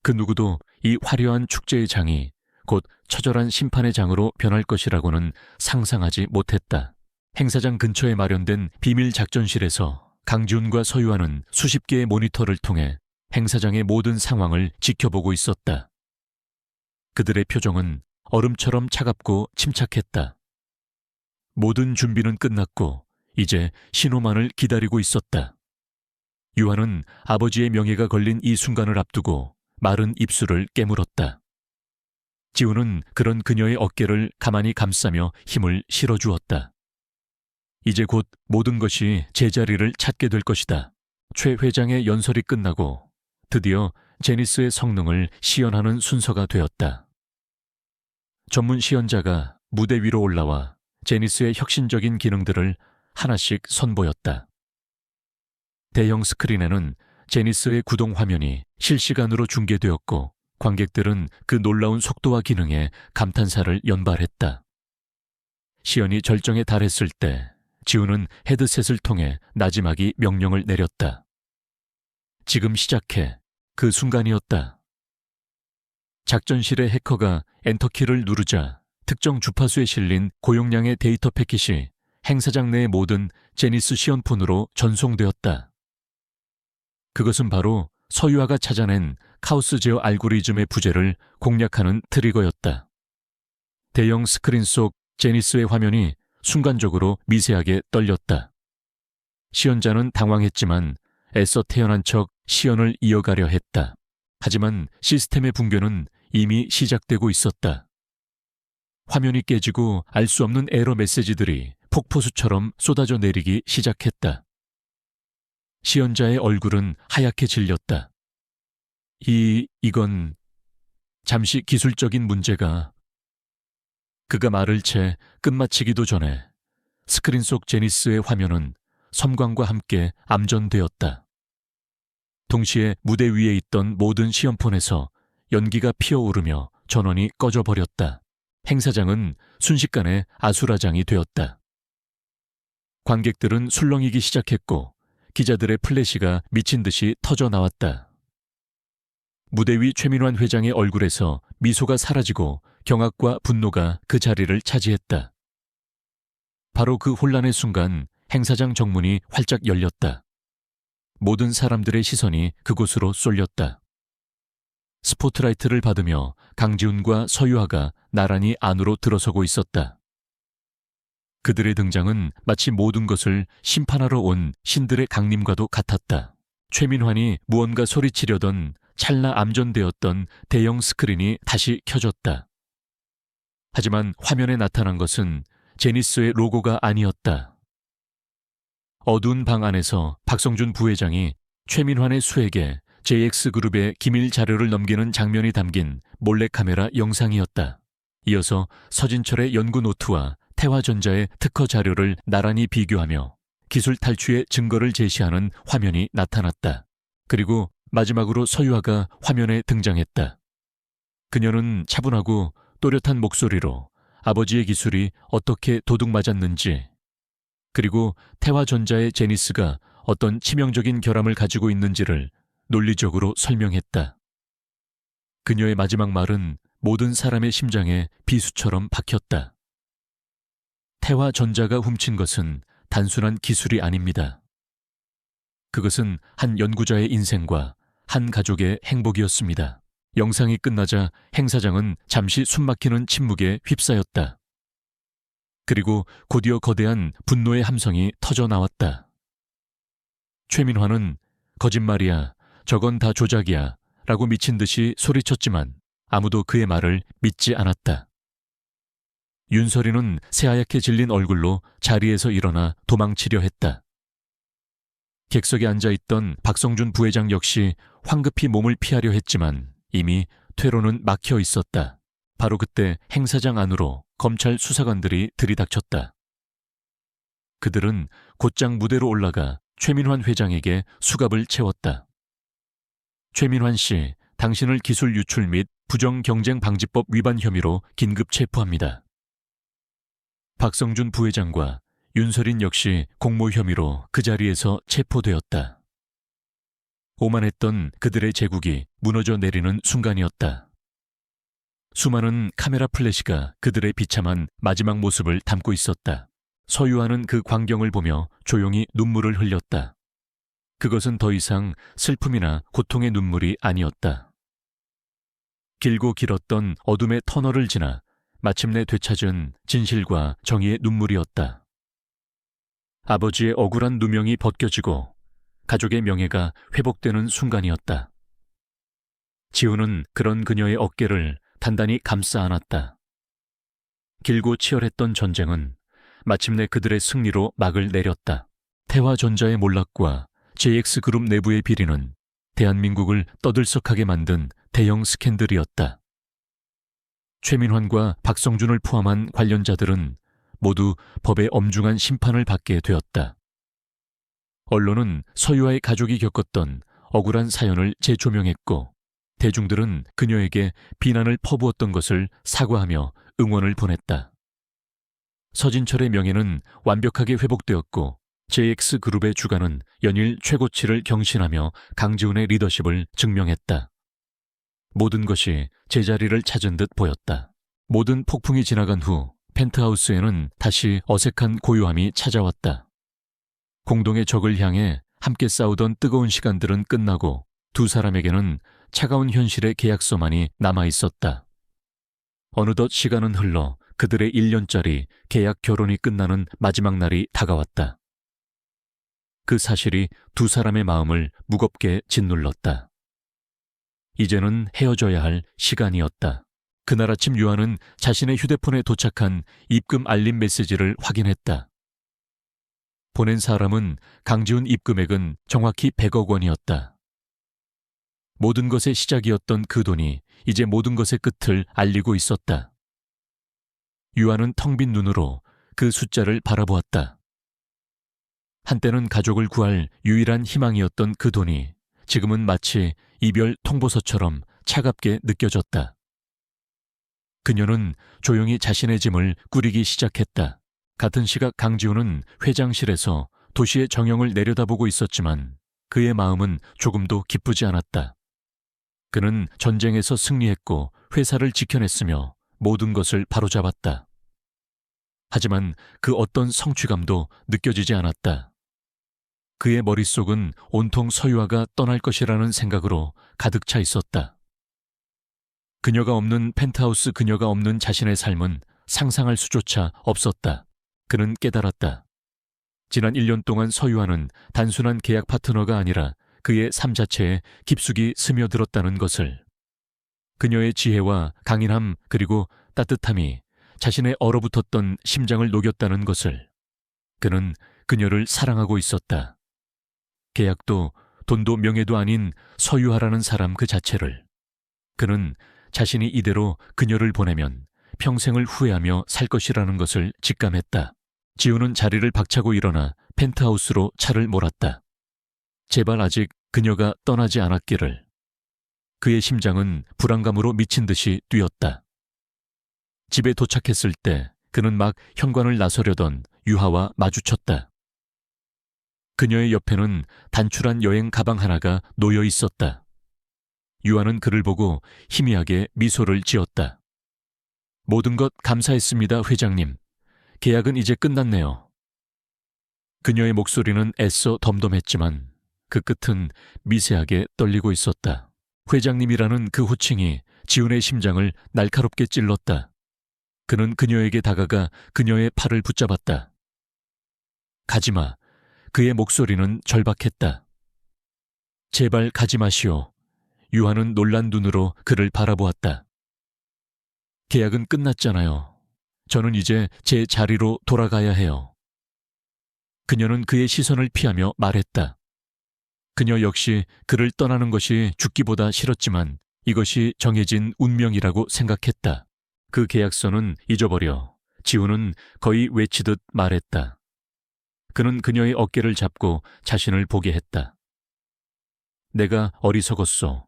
그 누구도 이 화려한 축제의 장이 곧 처절한 심판의 장으로 변할 것이라고는 상상하지 못했다. 행사장 근처에 마련된 비밀 작전실에서 강지훈과 서유아는 수십 개의 모니터를 통해 행사장의 모든 상황을 지켜보고 있었다. 그들의 표정은 얼음처럼 차갑고 침착했다. 모든 준비는 끝났고 이제 신호만을 기다리고 있었다. 유아는 아버지의 명예가 걸린 이 순간을 앞두고 마른 입술을 깨물었다. 지훈은 그런 그녀의 어깨를 가만히 감싸며 힘을 실어주었다. 이제 곧 모든 것이 제자리를 찾게 될 것이다. 최 회장의 연설이 끝나고 드디어 제니스의 성능을 시연하는 순서가 되었다. 전문 시연자가 무대 위로 올라와 제니스의 혁신적인 기능들을 하나씩 선보였다. 대형 스크린에는 제니스의 구동 화면이 실시간으로 중계되었고 관객들은 그 놀라운 속도와 기능에 감탄사를 연발했다. 시연이 절정에 달했을 때 지훈은 헤드셋을 통해 나지막이 명령을 내렸다. 지금 시작해. 그 순간이었다. 작전실의 해커가 엔터키를 누르자 특정 주파수에 실린 고용량의 데이터 패킷이 행사장 내의 모든 제니스 시연폰으로 전송되었다. 그것은 바로 서유아가 찾아낸 카오스 제어 알고리즘의 부재를 공략하는 트리거였다. 대형 스크린 속 제니스의 화면이 순간적으로 미세하게 떨렸다. 시연자는 당황했지만 애써 태어난 척 시연을 이어가려 했다. 하지만 시스템의 붕괴는 이미 시작되고 있었다. 화면이 깨지고 알 수 없는 에러 메시지들이 폭포수처럼 쏟아져 내리기 시작했다. 시연자의 얼굴은 하얗게 질렸다. 이건 잠시 기술적인 문제가... 그가 말을 채 끝마치기도 전에 스크린 속 제니스의 화면은 섬광과 함께 암전되었다. 동시에 무대 위에 있던 모든 시험폰에서 연기가 피어오르며 전원이 꺼져버렸다. 행사장은 순식간에 아수라장이 되었다. 관객들은 술렁이기 시작했고 기자들의 플래시가 미친 듯이 터져 나왔다. 무대 위 최민환 회장의 얼굴에서 미소가 사라지고 경악과 분노가 그 자리를 차지했다. 바로 그 혼란의 순간 행사장 정문이 활짝 열렸다. 모든 사람들의 시선이 그곳으로 쏠렸다. 스포트라이트를 받으며 강지훈과 서유아가 나란히 안으로 들어서고 있었다. 그들의 등장은 마치 모든 것을 심판하러 온 신들의 강림과도 같았다. 최민환이 무언가 소리치려던 찰나 암전되었던 대형 스크린이 다시 켜졌다. 하지만 화면에 나타난 것은 제니스의 로고가 아니었다. 어두운 방 안에서 박성준 부회장이 최민환의 수에게 JX그룹의 기밀 자료를 넘기는 장면이 담긴 몰래카메라 영상이었다. 이어서 서진철의 연구 노트와 태화전자의 특허 자료를 나란히 비교하며 기술 탈취의 증거를 제시하는 화면이 나타났다. 그리고 마지막으로 서유아가 화면에 등장했다. 그녀는 차분하고 또렷한 목소리로 아버지의 기술이 어떻게 도둑맞았는지, 그리고 태화전자의 제니스가 어떤 치명적인 결함을 가지고 있는지를 논리적으로 설명했다. 그녀의 마지막 말은 모든 사람의 심장에 비수처럼 박혔다. 태화전자가 훔친 것은 단순한 기술이 아닙니다. 그것은 한 연구자의 인생과 한 가족의 행복이었습니다. 영상이 끝나자 행사장은 잠시 숨막히는 침묵에 휩싸였다. 그리고 곧이어 거대한 분노의 함성이 터져 나왔다. 최민환은 거짓말이야, 저건 다 조작이야 라고 미친 듯이 소리쳤지만 아무도 그의 말을 믿지 않았다. 윤설이는 새하얗게 질린 얼굴로 자리에서 일어나 도망치려 했다. 객석에 앉아있던 박성준 부회장 역시 황급히 몸을 피하려 했지만 이미 퇴로는 막혀 있었다. 바로 그때 행사장 안으로 검찰 수사관들이 들이닥쳤다. 그들은 곧장 무대로 올라가 최민환 회장에게 수갑을 채웠다. 최민환 씨, 당신을 기술 유출 및 부정경쟁방지법 위반 혐의로 긴급 체포합니다. 박성준 부회장과 윤설인 역시 공모 혐의로 그 자리에서 체포되었다. 오만했던 그들의 제국이 무너져 내리는 순간이었다. 수많은 카메라 플래시가 그들의 비참한 마지막 모습을 담고 있었다. 서유아는 그 광경을 보며 조용히 눈물을 흘렸다. 그것은 더 이상 슬픔이나 고통의 눈물이 아니었다. 길고 길었던 어둠의 터널을 지나 마침내 되찾은 진실과 정의의 눈물이었다. 아버지의 억울한 누명이 벗겨지고 가족의 명예가 회복되는 순간이었다. 지훈은 그런 그녀의 어깨를 단단히 감싸 안았다. 길고 치열했던 전쟁은 마침내 그들의 승리로 막을 내렸다. 태화전자의 몰락과 JX그룹 내부의 비리는 대한민국을 떠들썩하게 만든 대형 스캔들이었다. 최민환과 박성준을 포함한 관련자들은 모두 법의 엄중한 심판을 받게 되었다. 언론은 서유아의 가족이 겪었던 억울한 사연을 재조명했고 대중들은 그녀에게 비난을 퍼부었던 것을 사과하며 응원을 보냈다. 서진철의 명예는 완벽하게 회복되었고 JX그룹의 주가는 연일 최고치를 경신하며 강지훈의 리더십을 증명했다. 모든 것이 제자리를 찾은 듯 보였다. 모든 폭풍이 지나간 후 펜트하우스에는 다시 어색한 고요함이 찾아왔다. 공동의 적을 향해 함께 싸우던 뜨거운 시간들은 끝나고 두 사람에게는 차가운 현실의 계약서만이 남아있었다. 어느덧 시간은 흘러 그들의 1년짜리 계약 결혼이 끝나는 마지막 날이 다가왔다. 그 사실이 두 사람의 마음을 무겁게 짓눌렀다. 이제는 헤어져야 할 시간이었다. 그날 아침 유아는 자신의 휴대폰에 도착한 입금 알림 메시지를 확인했다. 보낸 사람은 강지훈 입금액은 정확히 100억 원이었다. 모든 것의 시작이었던 그 돈이 이제 모든 것의 끝을 알리고 있었다. 유아는 텅 빈 눈으로 그 숫자를 바라보았다. 한때는 가족을 구할 유일한 희망이었던 그 돈이 지금은 마치 이별 통보서처럼 차갑게 느껴졌다. 그녀는 조용히 자신의 짐을 꾸리기 시작했다. 같은 시각 강지훈은 회장실에서 도시의 정형을 내려다보고 있었지만 그의 마음은 조금도 기쁘지 않았다. 그는 전쟁에서 승리했고 회사를 지켜냈으며 모든 것을 바로잡았다. 하지만 그 어떤 성취감도 느껴지지 않았다. 그의 머릿속은 온통 서유아가 떠날 것이라는 생각으로 가득 차 있었다. 그녀가 없는 펜트하우스, 그녀가 없는 자신의 삶은 상상할 수조차 없었다. 그는 깨달았다. 지난 1년 동안 서유아는 단순한 계약 파트너가 아니라 그의 삶 자체에 깊숙이 스며들었다는 것을. 그녀의 지혜와 강인함 그리고 따뜻함이 자신의 얼어붙었던 심장을 녹였다는 것을. 그는 그녀를 사랑하고 있었다. 계약도 돈도 명예도 아닌 서유아라는 사람 그 자체를. 그는 자신이 이대로 그녀를 보내면 평생을 후회하며 살 것이라는 것을 직감했다. 지우는 자리를 박차고 일어나 펜트하우스로 차를 몰았다. 제발 아직 그녀가 떠나지 않았기를. 그의 심장은 불안감으로 미친 듯이 뛰었다. 집에 도착했을 때 그는 막 현관을 나서려던 유하와 마주쳤다. 그녀의 옆에는 단출한 여행 가방 하나가 놓여 있었다. 유하는 그를 보고 희미하게 미소를 지었다. 모든 것 감사했습니다, 회장님. 계약은 이제 끝났네요. 그녀의 목소리는 애써 덤덤했지만 그 끝은 미세하게 떨리고 있었다. 회장님이라는 그 호칭이 지훈의 심장을 날카롭게 찔렀다. 그는 그녀에게 다가가 그녀의 팔을 붙잡았다. 가지마. 그의 목소리는 절박했다. 제발 가지 마시오. 유하는 놀란 눈으로 그를 바라보았다. 계약은 끝났잖아요. 저는 이제 제 자리로 돌아가야 해요. 그녀는 그의 시선을 피하며 말했다. 그녀 역시 그를 떠나는 것이 죽기보다 싫었지만 이것이 정해진 운명이라고 생각했다. 그 계약서는 잊어버려. 지우는 거의 외치듯 말했다. 그는 그녀의 어깨를 잡고 자신을 보게 했다. 내가 어리석었소.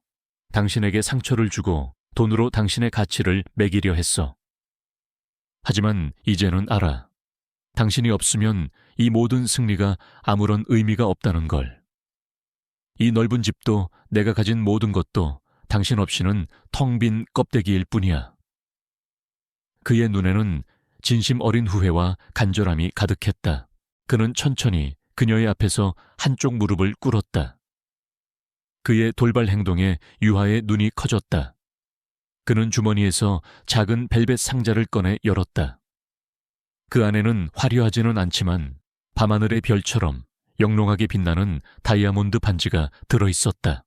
당신에게 상처를 주고 돈으로 당신의 가치를 매기려 했어. 하지만 이제는 알아. 당신이 없으면 이 모든 승리가 아무런 의미가 없다는 걸. 이 넓은 집도 내가 가진 모든 것도 당신 없이는 텅 빈 껍데기일 뿐이야. 그의 눈에는 진심 어린 후회와 간절함이 가득했다. 그는 천천히 그녀의 앞에서 한쪽 무릎을 꿇었다. 그의 돌발 행동에 유하의 눈이 커졌다. 그는 주머니에서 작은 벨벳 상자를 꺼내 열었다. 그 안에는 화려하지는 않지만 밤하늘의 별처럼 영롱하게 빛나는 다이아몬드 반지가 들어있었다.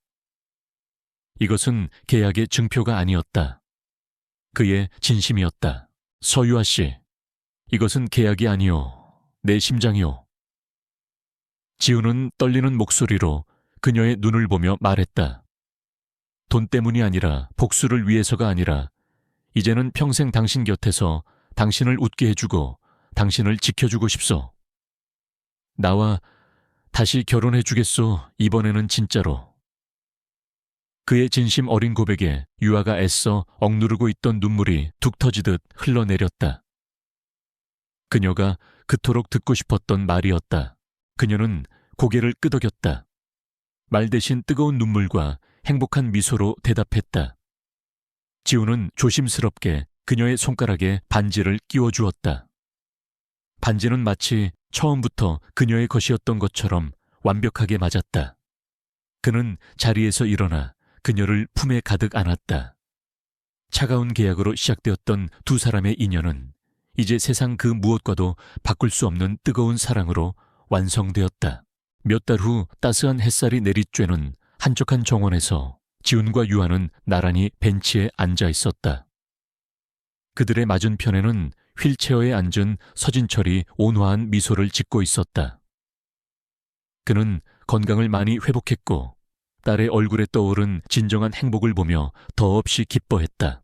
이것은 계약의 증표가 아니었다. 그의 진심이었다. 서유아 씨, 이것은 계약이 아니오. 내 심장이오. 지우는 떨리는 목소리로 그녀의 눈을 보며 말했다. 돈 때문이 아니라 복수를 위해서가 아니라 이제는 평생 당신 곁에서 당신을 웃게 해주고 당신을 지켜주고 싶소. 나와 다시 결혼해주겠소. 이번에는 진짜로. 그의 진심 어린 고백에 유아가 애써 억누르고 있던 눈물이 툭 터지듯 흘러내렸다. 그녀가 그토록 듣고 싶었던 말이었다. 그녀는 고개를 끄덕였다. 말 대신 뜨거운 눈물과 행복한 미소로 대답했다. 지우는 조심스럽게 그녀의 손가락에 반지를 끼워주었다. 반지는 마치 처음부터 그녀의 것이었던 것처럼 완벽하게 맞았다. 그는 자리에서 일어나 그녀를 품에 가득 안았다. 차가운 계약으로 시작되었던 두 사람의 인연은 이제 세상 그 무엇과도 바꿀 수 없는 뜨거운 사랑으로 완성되었다. 몇 달 후 따스한 햇살이 내리쬐는 한적한 정원에서 지훈과 유아는 나란히 벤치에 앉아 있었다. 그들의 맞은편에는 휠체어에 앉은 서진철이 온화한 미소를 짓고 있었다. 그는 건강을 많이 회복했고 딸의 얼굴에 떠오른 진정한 행복을 보며 더없이 기뻐했다.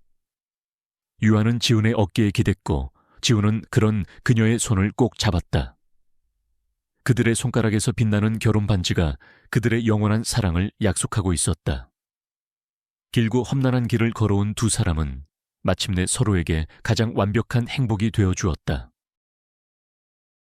유아는 지훈의 어깨에 기댔고 지훈은 그런 그녀의 손을 꼭 잡았다. 그들의 손가락에서 빛나는 결혼 반지가 그들의 영원한 사랑을 약속하고 있었다. 길고 험난한 길을 걸어온 두 사람은 마침내 서로에게 가장 완벽한 행복이 되어 주었다.